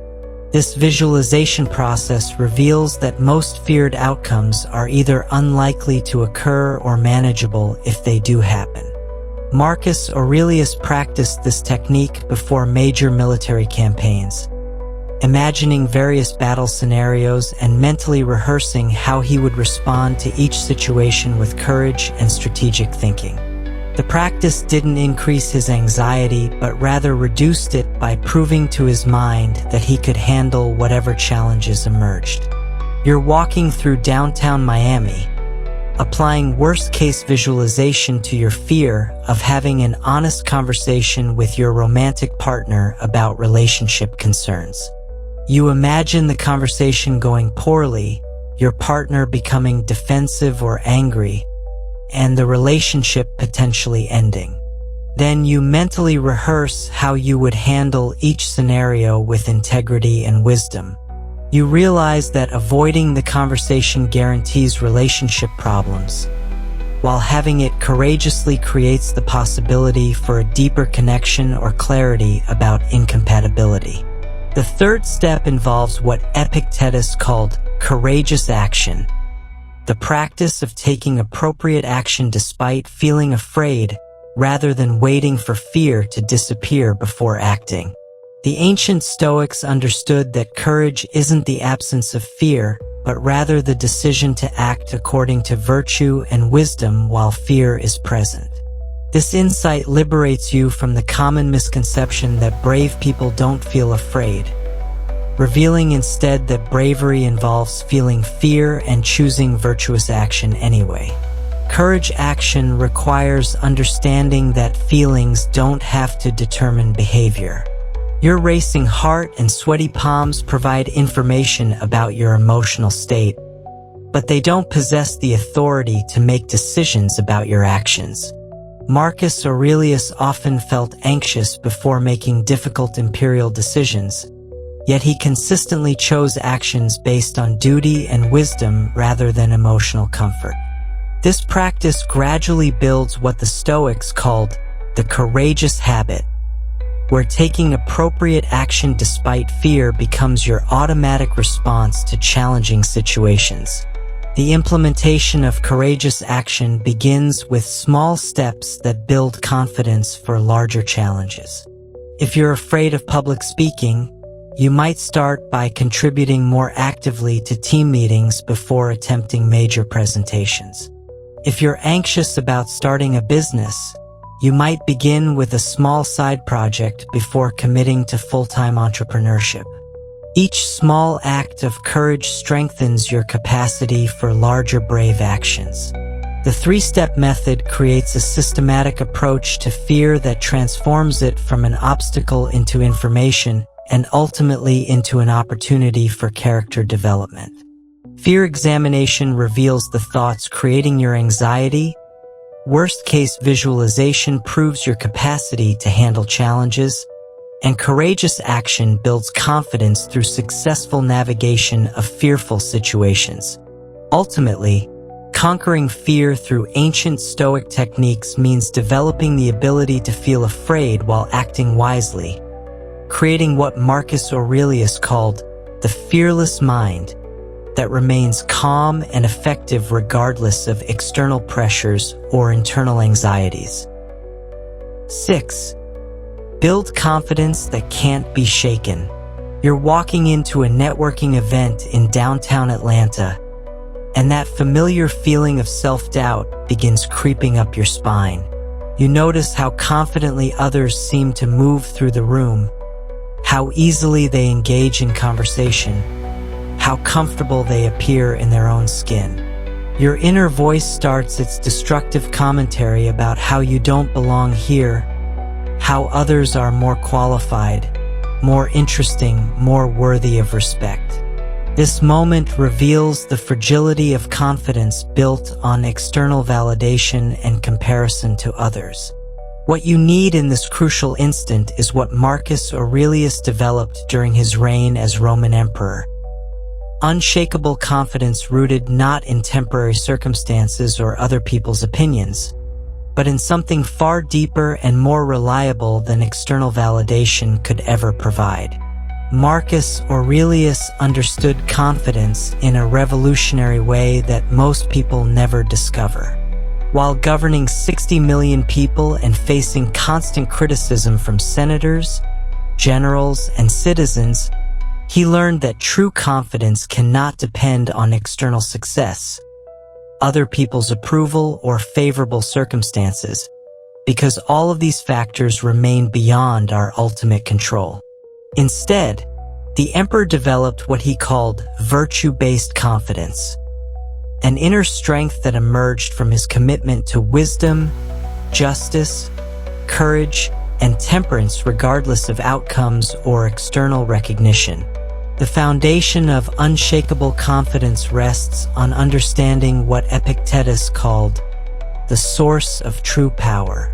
This visualization process reveals that most feared outcomes are either unlikely to occur or manageable if they do happen. Marcus Aurelius practiced this technique before major military campaigns, imagining various battle scenarios and mentally rehearsing how he would respond to each situation with courage and strategic thinking. The practice didn't increase his anxiety, but rather reduced it by proving to his mind that he could handle whatever challenges emerged. You're walking through downtown Miami, applying worst-case visualization to your fear of having an honest conversation with your romantic partner about relationship concerns. You imagine the conversation going poorly, your partner becoming defensive or angry, and the relationship potentially ending. Then you mentally rehearse how you would handle each scenario with integrity and wisdom. You realize that avoiding the conversation guarantees relationship problems, while having it courageously creates the possibility for a deeper connection or clarity about incompatibility. The third step involves what Epictetus called courageous action, the practice of taking appropriate action despite feeling afraid rather than waiting for fear to disappear before acting. The ancient Stoics understood that courage isn't the absence of fear, but rather the decision to act according to virtue and wisdom while fear is present. This insight liberates you from the common misconception that brave people don't feel afraid, revealing instead that bravery involves feeling fear and choosing virtuous action anyway. Courage action requires understanding that feelings don't have to determine behavior. Your racing heart and sweaty palms provide information about your emotional state, but they don't possess the authority to make decisions about your actions. Marcus Aurelius often felt anxious before making difficult imperial decisions, yet he consistently chose actions based on duty and wisdom rather than emotional comfort. This practice gradually builds what the Stoics called the courageous habit, where taking appropriate action despite fear becomes your automatic response to challenging situations. The implementation of courageous action begins with small steps that build confidence for larger challenges. If you're afraid of public speaking, you might start by contributing more actively to team meetings before attempting major presentations. If you're anxious about starting a business, you might begin with a small side project before committing to full-time entrepreneurship. Each small act of courage strengthens your capacity for larger brave actions. The three-step method creates a systematic approach to fear that transforms it from an obstacle into information and ultimately into an opportunity for character development. Fear examination reveals the thoughts creating your anxiety. Worst-case visualization proves your capacity to handle challenges, and courageous action builds confidence through successful navigation of fearful situations. Ultimately, conquering fear through ancient Stoic techniques means developing the ability to feel afraid while acting wisely, creating what Marcus Aurelius called the fearless mind that remains calm and effective regardless of external pressures or internal anxieties. 6. Build confidence that can't be shaken. You're walking into a networking event in downtown Atlanta, and that familiar feeling of self-doubt begins creeping up your spine. You notice how confidently others seem to move through the room, how easily they engage in conversation, how comfortable they appear in their own skin. Your inner voice starts its destructive commentary about how you don't belong here, how others are more qualified, more interesting, more worthy of respect. This moment reveals the fragility of confidence built on external validation and comparison to others. What you need in this crucial instant is what Marcus Aurelius developed during his reign as Roman emperor. Unshakable confidence rooted not in temporary circumstances or other people's opinions, but in something far deeper and more reliable than external validation could ever provide. Marcus Aurelius understood confidence in a revolutionary way that most people never discover. While governing 60 million people and facing constant criticism from senators, generals, and citizens, he learned that true confidence cannot depend on external success, other people's approval, or favorable circumstances, because all of these factors remain beyond our ultimate control. Instead, the emperor developed what he called virtue-based confidence, an inner strength that emerged from his commitment to wisdom, justice, courage, and temperance regardless of outcomes or external recognition. The foundation of unshakable confidence rests on understanding what Epictetus called the source of true power.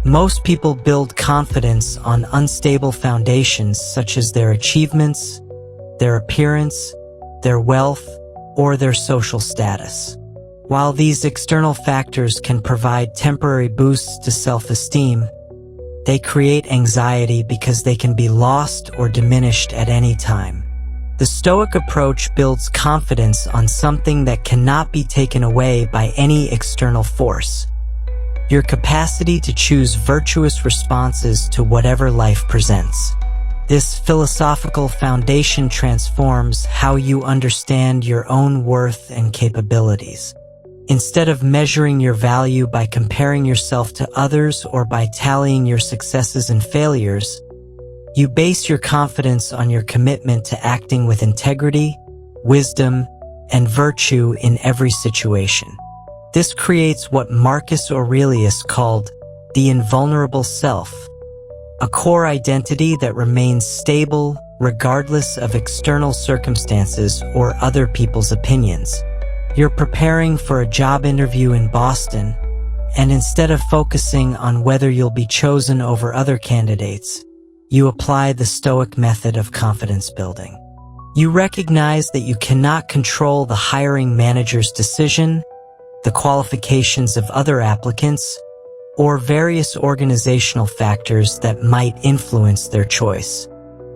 Most people build confidence on unstable foundations such as their achievements, their appearance, their wealth, or their social status. While these external factors can provide temporary boosts to self-esteem, they create anxiety because they can be lost or diminished at any time. The Stoic approach builds confidence on something that cannot be taken away by any external force: your capacity to choose virtuous responses to whatever life presents. This philosophical foundation transforms how you understand your own worth and capabilities. Instead of measuring your value by comparing yourself to others or by tallying your successes and failures, you base your confidence on your commitment to acting with integrity, wisdom, and virtue in every situation. This creates what Marcus Aurelius called the invulnerable self, a core identity that remains stable regardless of external circumstances or other people's opinions. You're preparing for a job interview in Boston, and instead of focusing on whether you'll be chosen over other candidates, you apply the Stoic method of confidence building. You recognize that you cannot control the hiring manager's decision, the qualifications of other applicants, or various organizational factors that might influence their choice.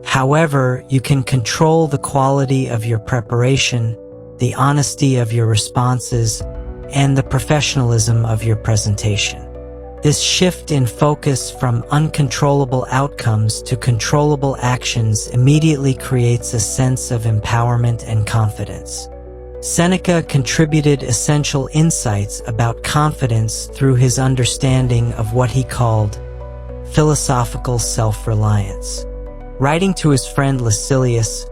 However, you can control the quality of your preparation, the honesty of your responses, and the professionalism of your presentation. This shift in focus from uncontrollable outcomes to controllable actions immediately creates a sense of empowerment and confidence. Seneca contributed essential insights about confidence through his understanding of what he called philosophical self-reliance. Writing to his friend Lucilius,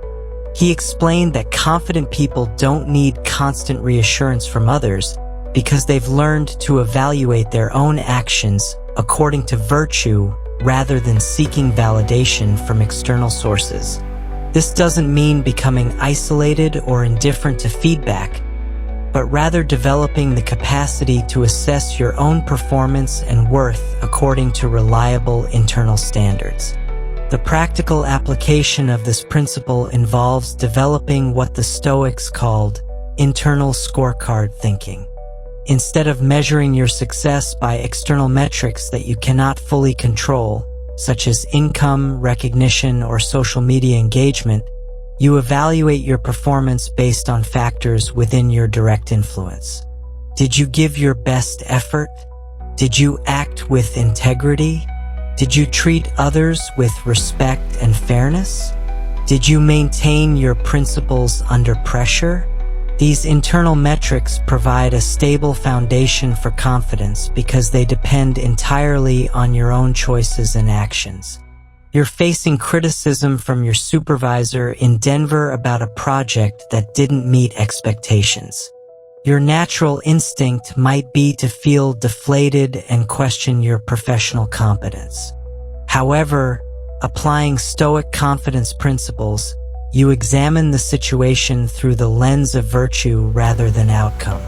he explained that confident people don't need constant reassurance from others because they've learned to evaluate their own actions according to virtue rather than seeking validation from external sources. This doesn't mean becoming isolated or indifferent to feedback, but rather developing the capacity to assess your own performance and worth according to reliable internal standards. The practical application of this principle involves developing what the Stoics called internal scorecard thinking. Instead of measuring your success by external metrics that you cannot fully control, such as income, recognition, or social media engagement, you evaluate your performance based on factors within your direct influence. Did you give your best effort? Did you act with integrity? Did you treat others with respect and fairness? Did you maintain your principles under pressure? These internal metrics provide a stable foundation for confidence because they depend entirely on your own choices and actions. You're facing criticism from your supervisor in Denver about a project that didn't meet expectations. Your natural instinct might be to feel deflated and question your professional competence. However, applying Stoic confidence principles, you examine the situation through the lens of virtue rather than outcome.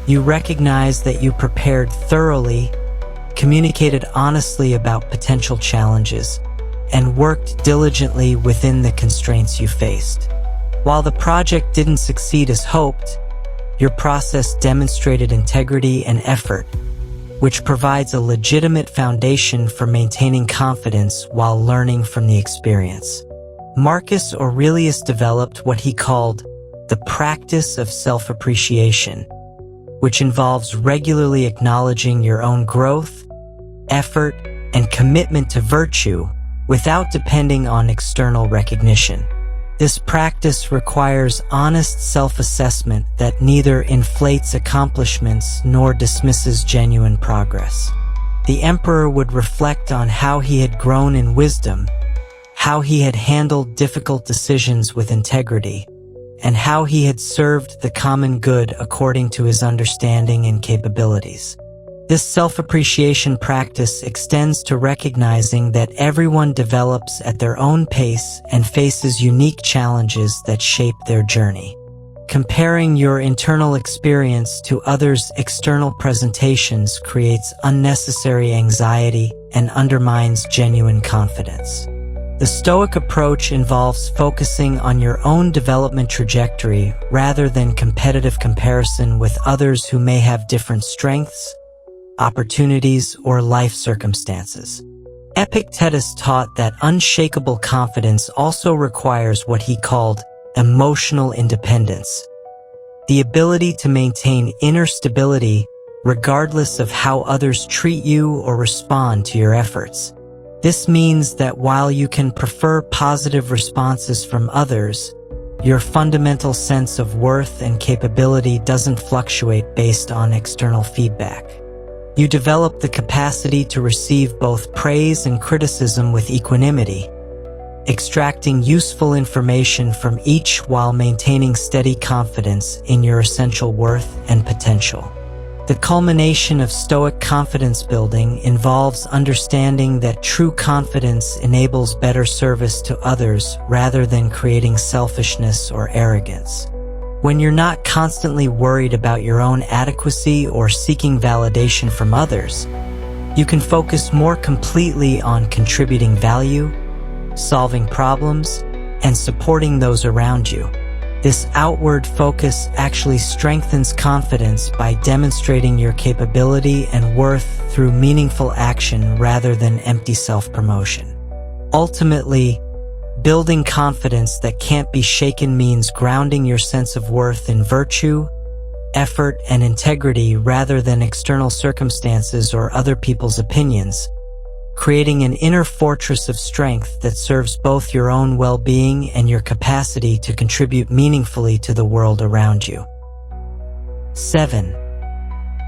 You recognize that you prepared thoroughly, communicated honestly about potential challenges, and worked diligently within the constraints you faced. While the project didn't succeed as hoped, your process demonstrated integrity and effort, which provides a legitimate foundation for maintaining confidence while learning from the experience. Marcus Aurelius developed what he called the practice of self-appreciation, which involves regularly acknowledging your own growth, effort, and commitment to virtue without depending on external recognition. This practice requires honest self-assessment that neither inflates accomplishments nor dismisses genuine progress. The emperor would reflect on how he had grown in wisdom, how he had handled difficult decisions with integrity, and how he had served the common good according to his understanding and capabilities. This self-appreciation practice extends to recognizing that everyone develops at their own pace and faces unique challenges that shape their journey. Comparing your internal experience to others' external presentations creates unnecessary anxiety and undermines genuine confidence. The Stoic approach involves focusing on your own development trajectory rather than competitive comparison with others who may have different strengths, opportunities, or life circumstances. Epictetus taught that unshakable confidence also requires what he called emotional independence, the ability to maintain inner stability regardless of how others treat you or respond to your efforts. This means that while you can prefer positive responses from others, your fundamental sense of worth and capability doesn't fluctuate based on external feedback. You develop the capacity to receive both praise and criticism with equanimity, extracting useful information from each while maintaining steady confidence in your essential worth and potential. The culmination of Stoic confidence building involves understanding that true confidence enables better service to others rather than creating selfishness or arrogance. When you're not constantly worried about your own adequacy or seeking validation from others, you can focus more completely on contributing value, solving problems, and supporting those around you. This outward focus actually strengthens confidence by demonstrating your capability and worth through meaningful action rather than empty self-promotion. Ultimately, building confidence that can't be shaken means grounding your sense of worth in virtue, effort, and integrity rather than external circumstances or other people's opinions, creating an inner fortress of strength that serves both your own well-being and your capacity to contribute meaningfully to the world around you. 7.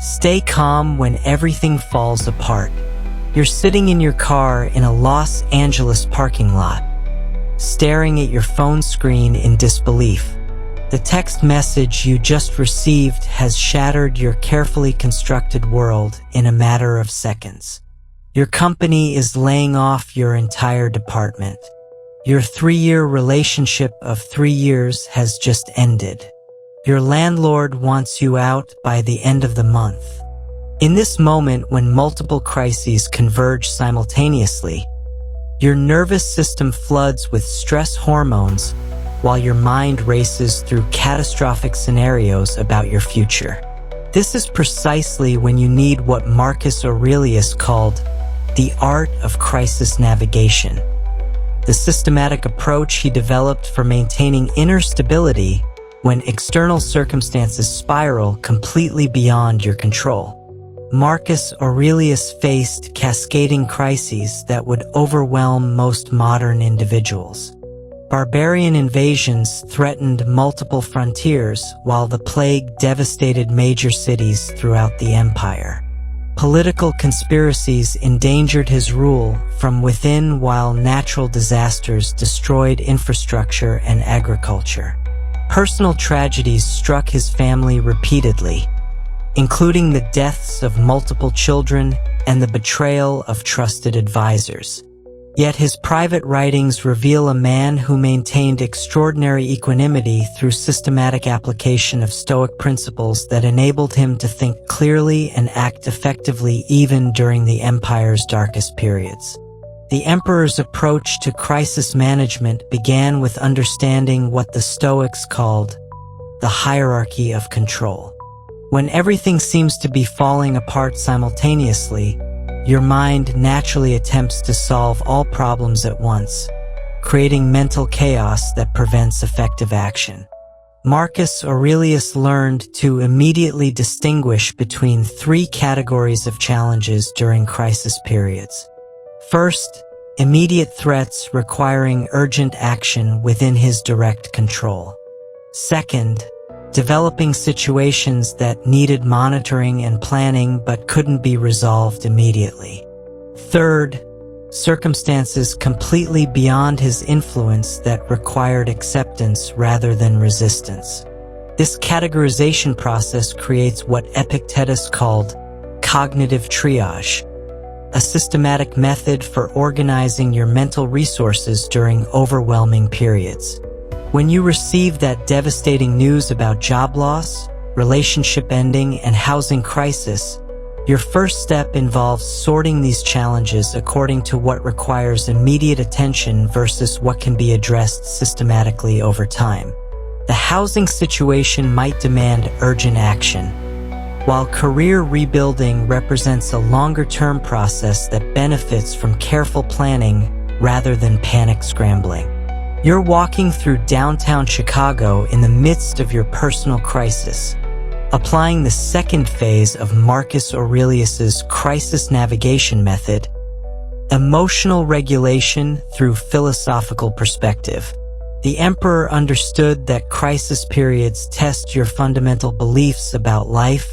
Stay calm when everything falls apart. You're sitting in your car in a Los Angeles parking lot, staring at your phone screen in disbelief. The text message you just received has shattered your carefully constructed world in a matter of seconds. Your company is laying off your entire department. Your 3-year relationship of 3 years has just ended. Your landlord wants you out by the end of the month. In this moment when multiple crises converge simultaneously, your nervous system floods with stress hormones while your mind races through catastrophic scenarios about your future. This is precisely when you need what Marcus Aurelius called the art of crisis navigation, the systematic approach he developed for maintaining inner stability when external circumstances spiral completely beyond your control. Marcus Aurelius faced cascading crises that would overwhelm most modern individuals. Barbarian invasions threatened multiple frontiers, while the plague devastated major cities throughout the empire. Political conspiracies endangered his rule from within, while natural disasters destroyed infrastructure and agriculture. Personal tragedies struck his family repeatedly, including the deaths of multiple children and the betrayal of trusted advisors. Yet his private writings reveal a man who maintained extraordinary equanimity through systematic application of Stoic principles that enabled him to think clearly and act effectively even during the empire's darkest periods. The emperor's approach to crisis management began with understanding what the Stoics called the hierarchy of control. When everything seems to be falling apart simultaneously, your mind naturally attempts to solve all problems at once, creating mental chaos that prevents effective action. Marcus Aurelius learned to immediately distinguish between 3 categories of challenges during crisis periods. First, immediate threats requiring urgent action within his direct control. Second, developing situations that needed monitoring and planning but couldn't be resolved immediately. Third, circumstances completely beyond his influence that required acceptance rather than resistance. This categorization process creates what Epictetus called cognitive triage, a systematic method for organizing your mental resources during overwhelming periods. When you receive that devastating news about job loss, relationship ending, and housing crisis, your first step involves sorting these challenges according to what requires immediate attention versus what can be addressed systematically over time. The housing situation might demand urgent action, while career rebuilding represents a longer-term process that benefits from careful planning rather than panic scrambling. You're walking through downtown Chicago in the midst of your personal crisis, applying the second phase of Marcus Aurelius's crisis navigation method, emotional regulation through philosophical perspective. The emperor understood that crisis periods test your fundamental beliefs about life,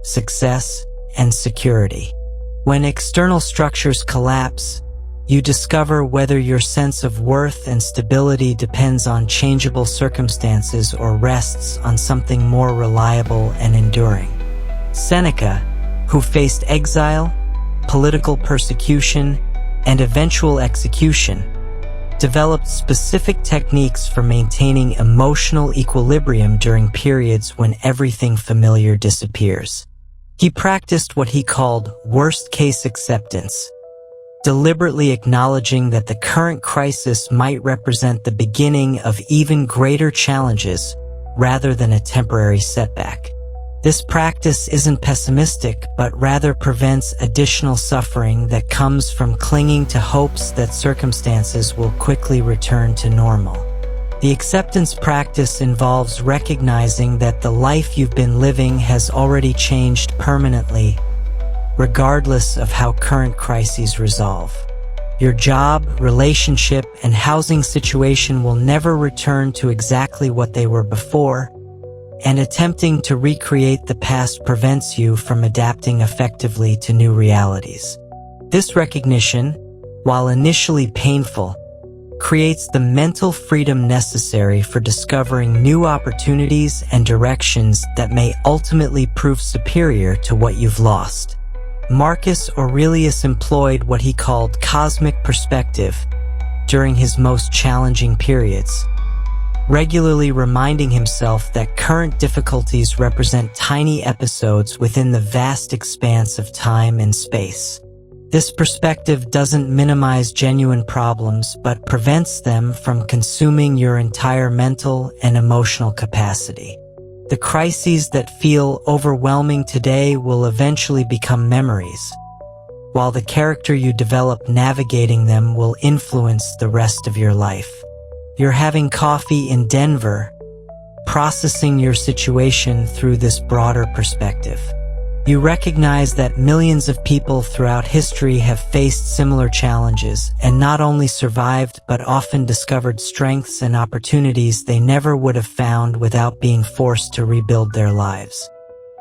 success, and security. When external structures collapse, you discover whether your sense of worth and stability depends on changeable circumstances or rests on something more reliable and enduring. Seneca, who faced exile, political persecution, and eventual execution, developed specific techniques for maintaining emotional equilibrium during periods when everything familiar disappears. He practiced what he called worst-case acceptance, deliberately acknowledging that the current crisis might represent the beginning of even greater challenges rather than a temporary setback. This practice isn't pessimistic, but rather prevents additional suffering that comes from clinging to hopes that circumstances will quickly return to normal. The acceptance practice involves recognizing that the life you've been living has already changed permanently, regardless of how current crises resolve. Your job, relationship, and housing situation will never return to exactly what they were before, and attempting to recreate the past prevents you from adapting effectively to new realities. This recognition, while initially painful, creates the mental freedom necessary for discovering new opportunities and directions that may ultimately prove superior to what you've lost. Marcus Aurelius employed what he called cosmic perspective during his most challenging periods, regularly reminding himself that current difficulties represent tiny episodes within the vast expanse of time and space. This perspective doesn't minimize genuine problems, but prevents them from consuming your entire mental and emotional capacity. The crises that feel overwhelming today will eventually become memories, while the character you develop navigating them will influence the rest of your life. You're having coffee in Denver, processing your situation through this broader perspective. You recognize that millions of people throughout history have faced similar challenges and not only survived but often discovered strengths and opportunities they never would have found without being forced to rebuild their lives.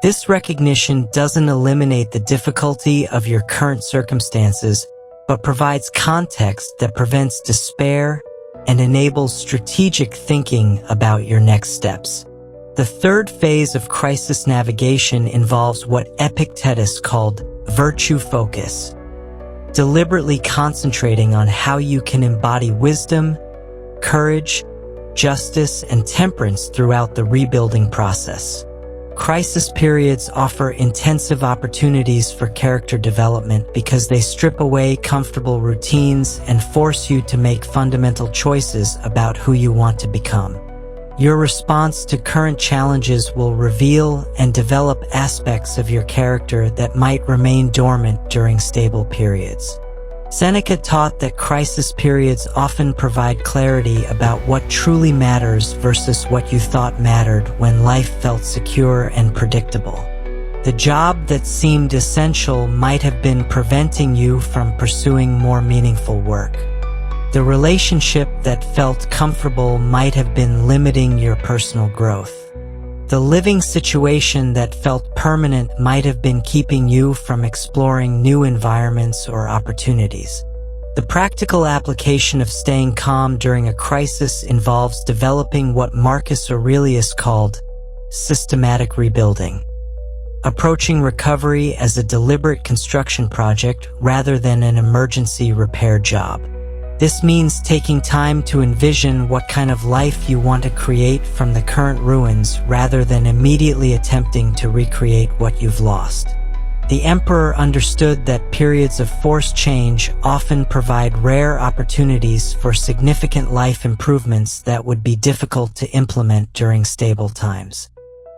This recognition doesn't eliminate the difficulty of your current circumstances, but provides context that prevents despair and enables strategic thinking about your next steps. The third phase of crisis navigation involves what Epictetus called virtue focus, deliberately concentrating on how you can embody wisdom, courage, justice, and temperance throughout the rebuilding process. Crisis periods offer intensive opportunities for character development because they strip away comfortable routines and force you to make fundamental choices about who you want to become. Your response to current challenges will reveal and develop aspects of your character that might remain dormant during stable periods. Seneca taught that crisis periods often provide clarity about what truly matters versus what you thought mattered when life felt secure and predictable. The job that seemed essential might have been preventing you from pursuing more meaningful work. The relationship that felt comfortable might have been limiting your personal growth. The living situation that felt permanent might have been keeping you from exploring new environments or opportunities. The practical application of staying calm during a crisis involves developing what Marcus Aurelius called systematic rebuilding, approaching recovery as a deliberate construction project rather than an emergency repair job. This means taking time to envision what kind of life you want to create from the current ruins rather than immediately attempting to recreate what you've lost. The emperor understood that periods of forced change often provide rare opportunities for significant life improvements that would be difficult to implement during stable times.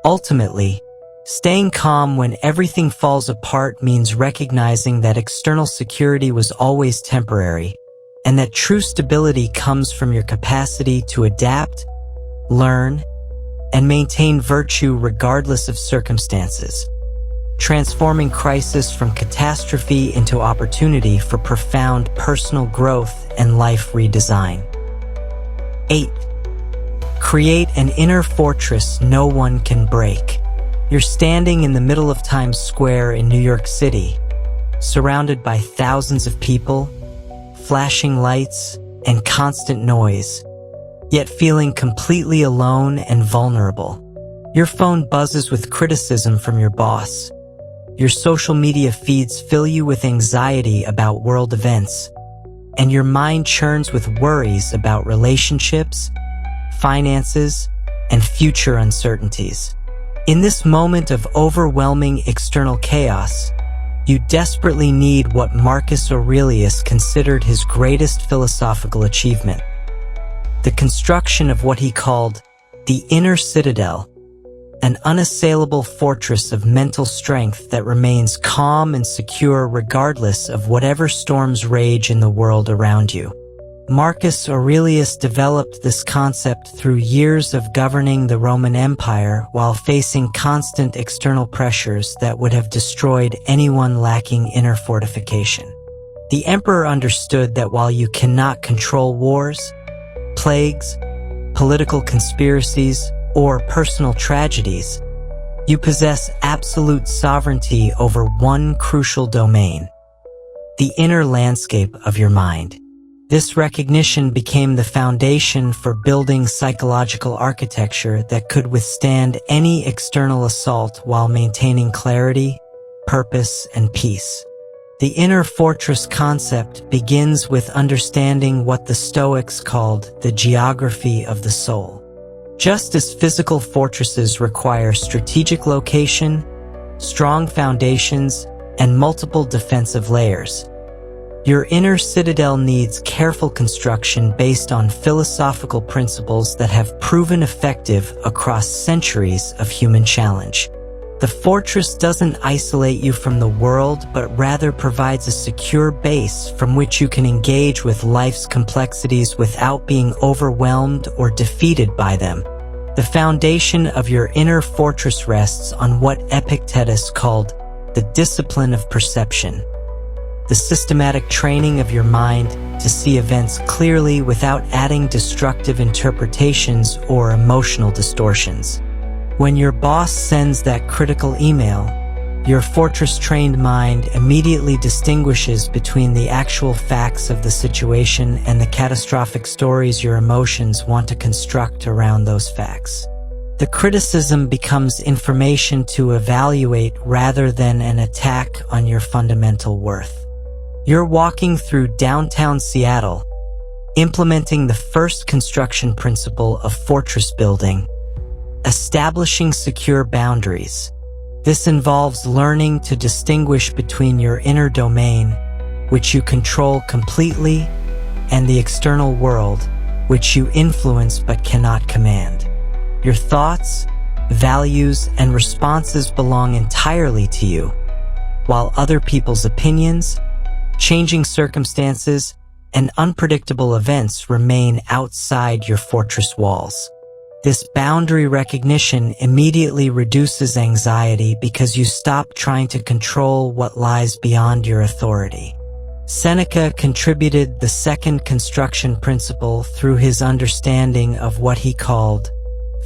Ultimately, staying calm when everything falls apart means recognizing that external security was always temporary, and that true stability comes from your capacity to adapt, learn, and maintain virtue regardless of circumstances, transforming crisis from catastrophe into opportunity for profound personal growth and life redesign. 8. Create an inner fortress no one can break. You're standing in the middle of Times Square in New York City, surrounded by thousands of people, flashing lights, and constant noise, yet feeling completely alone and vulnerable. Your phone buzzes with criticism from your boss, Your social media feeds fill you with anxiety about world events, and your mind churns with worries about relationships, finances, and future uncertainties. In this moment of overwhelming external chaos, you desperately need what Marcus Aurelius considered his greatest philosophical achievement: the construction of what he called the inner citadel, an unassailable fortress of mental strength that remains calm and secure regardless of whatever storms rage in the world around you. Marcus Aurelius developed this concept through years of governing the Roman Empire while facing constant external pressures that would have destroyed anyone lacking inner fortification. The emperor understood that while you cannot control wars, plagues, political conspiracies, or personal tragedies, you possess absolute sovereignty over one crucial domain: the inner landscape of your mind. This recognition became the foundation for building psychological architecture that could withstand any external assault while maintaining clarity, purpose, and peace. The inner fortress concept begins with understanding what the Stoics called the geography of the soul. Just as physical fortresses require strategic location, strong foundations, and multiple defensive layers, your inner citadel needs careful construction based on philosophical principles that have proven effective across centuries of human challenge. The fortress doesn't isolate you from the world, but rather provides a secure base from which you can engage with life's complexities without being overwhelmed or defeated by them. The foundation of your inner fortress rests on what Epictetus called the discipline of perception, the systematic training of your mind to see events clearly without adding destructive interpretations or emotional distortions. When your boss sends that critical email, your fortress-trained mind immediately distinguishes between the actual facts of the situation and the catastrophic stories your emotions want to construct around those facts. The criticism becomes information to evaluate rather than an attack on your fundamental worth. You're walking through downtown Seattle, implementing the first construction principle of fortress building: establishing secure boundaries. This involves learning to distinguish between your inner domain, which you control completely, and the external world, which you influence but cannot command. Your thoughts, values, and responses belong entirely to you, while other people's opinions, changing circumstances, and unpredictable events remain outside your fortress walls. This boundary recognition immediately reduces anxiety because you stop trying to control what lies beyond your authority. Seneca contributed the second construction principle through his understanding of what he called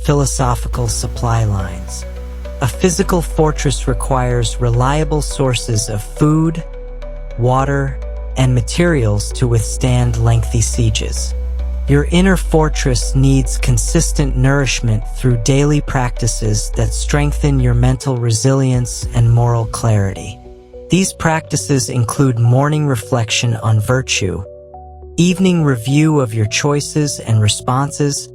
philosophical supply lines. A physical fortress requires reliable sources of food, water, and materials to withstand lengthy sieges. Your inner fortress needs consistent nourishment through daily practices that strengthen your mental resilience and moral clarity. These practices include morning reflection on virtue, evening review of your choices and responses,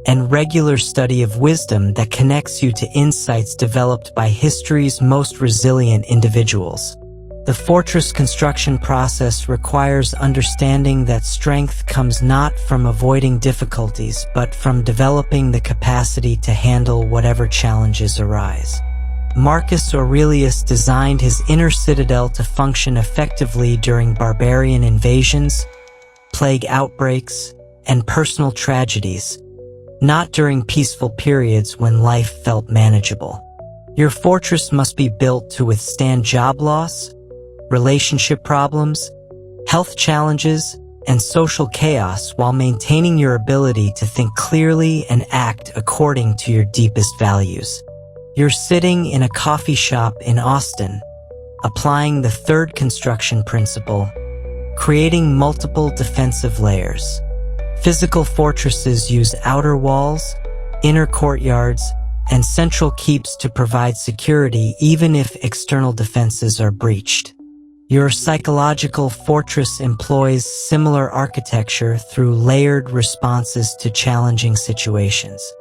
and regular study of wisdom that connects you to insights developed by history's most resilient individuals. The fortress construction process requires understanding that strength comes not from avoiding difficulties, but from developing the capacity to handle whatever challenges arise. Marcus Aurelius designed his inner citadel to function effectively during barbarian invasions, plague outbreaks, and personal tragedies, not during peaceful periods when life felt manageable. Your fortress must be built to withstand job loss, relationship problems, health challenges, and social chaos while maintaining your ability to think clearly and act according to your deepest values. You're sitting in a coffee shop in Austin, applying the third construction principle, creating multiple defensive layers. Physical fortresses use outer walls, inner courtyards, and central keeps to provide security even if external defenses are breached. Your psychological fortress employs similar architecture through layered responses to challenging situations.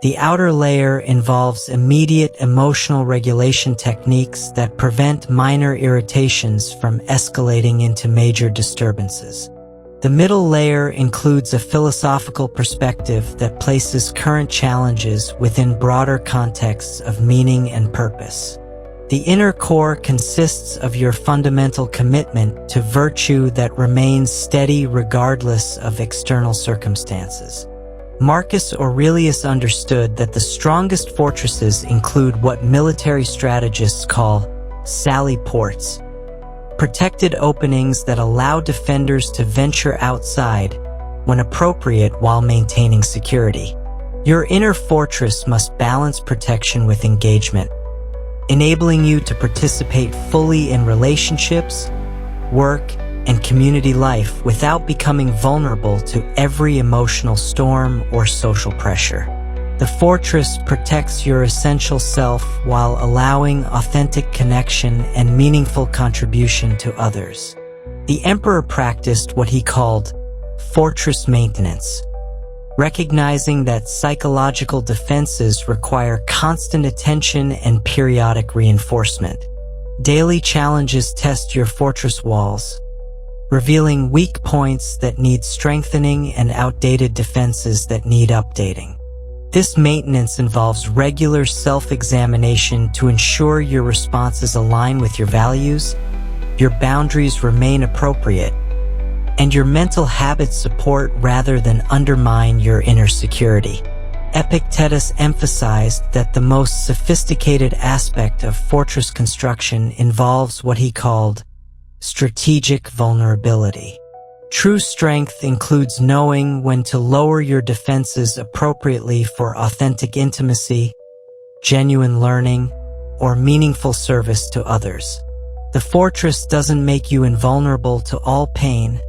The outer layer involves immediate emotional regulation techniques that prevent minor irritations from escalating into major disturbances. The middle layer includes a philosophical perspective that places current challenges within broader contexts of meaning and purpose. The inner core consists of your fundamental commitment to virtue that remains steady regardless of external circumstances. Marcus Aurelius understood that the strongest fortresses include what military strategists call sally ports, protected openings that allow defenders to venture outside when appropriate while maintaining security. Your inner fortress must balance protection with engagement, enabling you to participate fully in relationships, work, and community life without becoming vulnerable to every emotional storm or social pressure. The fortress protects your essential self while allowing authentic connection and meaningful contribution to others. The emperor practiced what he called fortress maintenance, recognizing that psychological defenses require constant attention and periodic reinforcement. Daily challenges test your fortress walls, revealing weak points that need strengthening and outdated defenses that need updating. This maintenance involves regular self-examination to ensure your responses align with your values, your boundaries remain appropriate, and your mental habits support rather than undermine your inner security. Epictetus emphasized that the most sophisticated aspect of fortress construction involves what he called strategic vulnerability. True strength includes knowing when to lower your defenses appropriately for authentic intimacy, genuine learning, or meaningful service to others. The fortress doesn't make you invulnerable to all pain,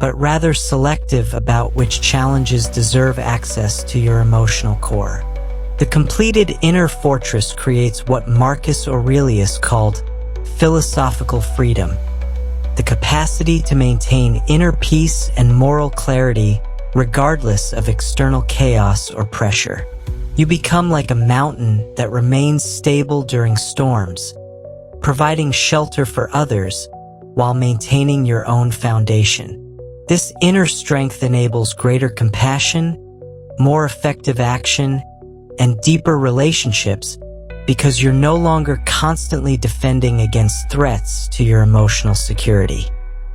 but rather selective about which challenges deserve access to your emotional core. The completed inner fortress creates what Marcus Aurelius called philosophical freedom, the capacity to maintain inner peace and moral clarity regardless of external chaos or pressure. You become like a mountain that remains stable during storms, providing shelter for others while maintaining your own foundation. This inner strength enables greater compassion, more effective action, and deeper relationships because you're no longer constantly defending against threats to your emotional security.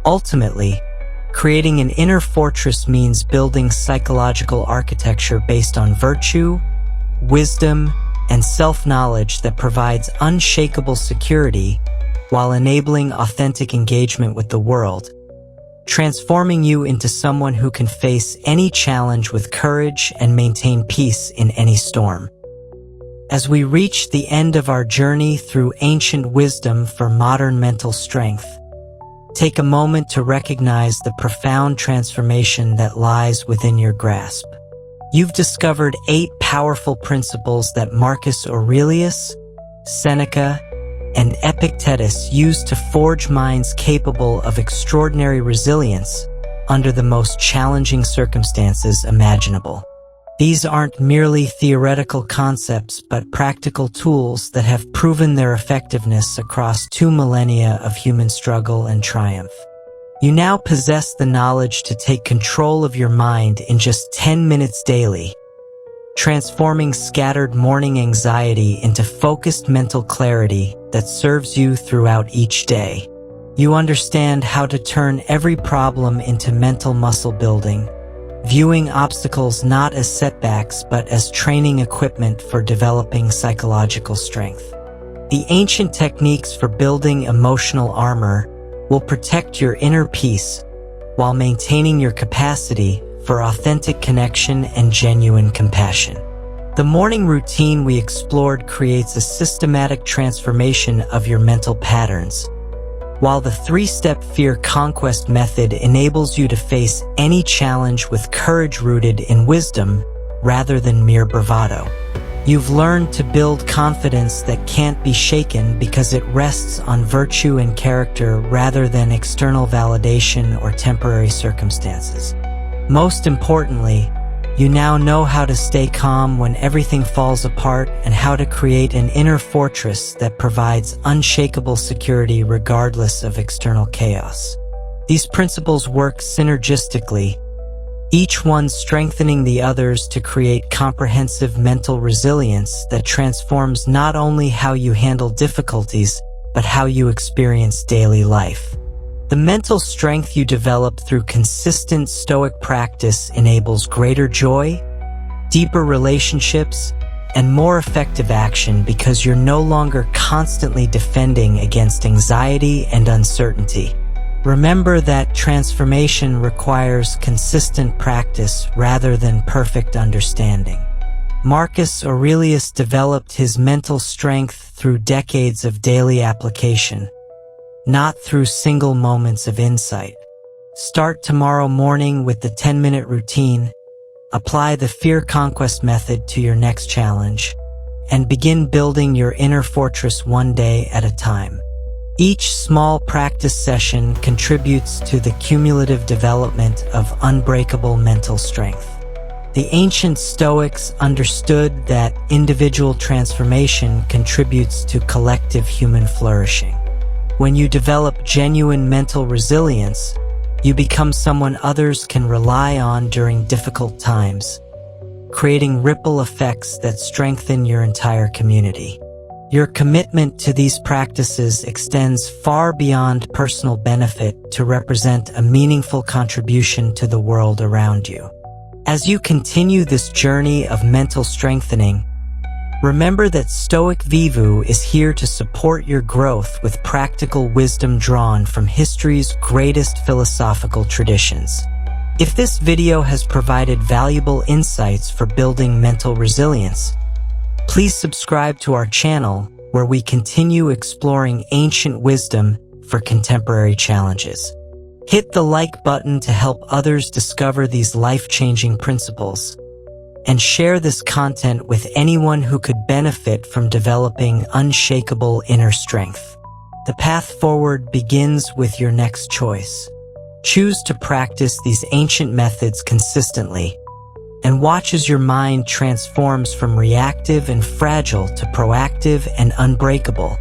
Ultimately, creating an inner fortress means building psychological architecture based on virtue, wisdom, and self-knowledge that provides unshakable security while enabling authentic engagement with the world, transforming you into someone who can face any challenge with courage and maintain peace in any storm. As we reach the end of our journey through ancient wisdom for modern mental strength, take a moment to recognize the profound transformation that lies within your grasp. You've discovered 8 powerful principles that Marcus Aurelius, Seneca, and Epictetus used to forge minds capable of extraordinary resilience under the most challenging circumstances imaginable. These aren't merely theoretical concepts, but practical tools that have proven their effectiveness across 2 millennia of human struggle and triumph. You now possess the knowledge to take control of your mind in just 10 minutes daily, transforming scattered morning anxiety into focused mental clarity that serves you throughout each day. You understand how to turn every problem into mental muscle building, viewing obstacles not as setbacks but as training equipment for developing psychological strength. The ancient techniques for building emotional armor will protect your inner peace while maintaining your capacity for authentic connection and genuine compassion. The morning routine we explored creates a systematic transformation of your mental patterns, while the 3-step fear conquest method enables you to face any challenge with courage rooted in wisdom rather than mere bravado. You've learned to build confidence that can't be shaken because it rests on virtue and character rather than external validation or temporary circumstances. Most importantly, you now know how to stay calm when everything falls apart and how to create an inner fortress that provides unshakable security regardless of external chaos. These principles work synergistically, each one strengthening the others to create comprehensive mental resilience that transforms not only how you handle difficulties, but how you experience daily life. The mental strength you develop through consistent Stoic practice enables greater joy, deeper relationships, and more effective action because you're no longer constantly defending against anxiety and uncertainty. Remember that transformation requires consistent practice rather than perfect understanding. Marcus Aurelius developed his mental strength through decades of daily application, not through single moments of insight. Start tomorrow morning with the 10-minute routine, apply the fear conquest method to your next challenge, and begin building your inner fortress one day at a time. Each small practice session contributes to the cumulative development of unbreakable mental strength. The ancient Stoics understood that individual transformation contributes to collective human flourishing. When you develop genuine mental resilience, you become someone others can rely on during difficult times, creating ripple effects that strengthen your entire community. Your commitment to these practices extends far beyond personal benefit to represent a meaningful contribution to the world around you. As you continue this journey of mental strengthening, remember that Stoic Vivu is here to support your growth with practical wisdom drawn from history's greatest philosophical traditions. If this video has provided valuable insights for building mental resilience, please subscribe to our channel where we continue exploring ancient wisdom for contemporary challenges. Hit the like button to help others discover these life-changing principles, and share this content with anyone who could benefit from developing unshakable inner strength. The path forward begins with your next choice. Choose to practice these ancient methods consistently, and watch as your mind transforms from reactive and fragile to proactive and unbreakable,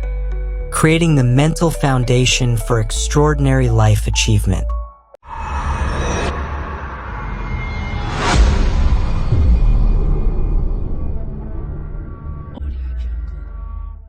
creating the mental foundation for extraordinary life achievement.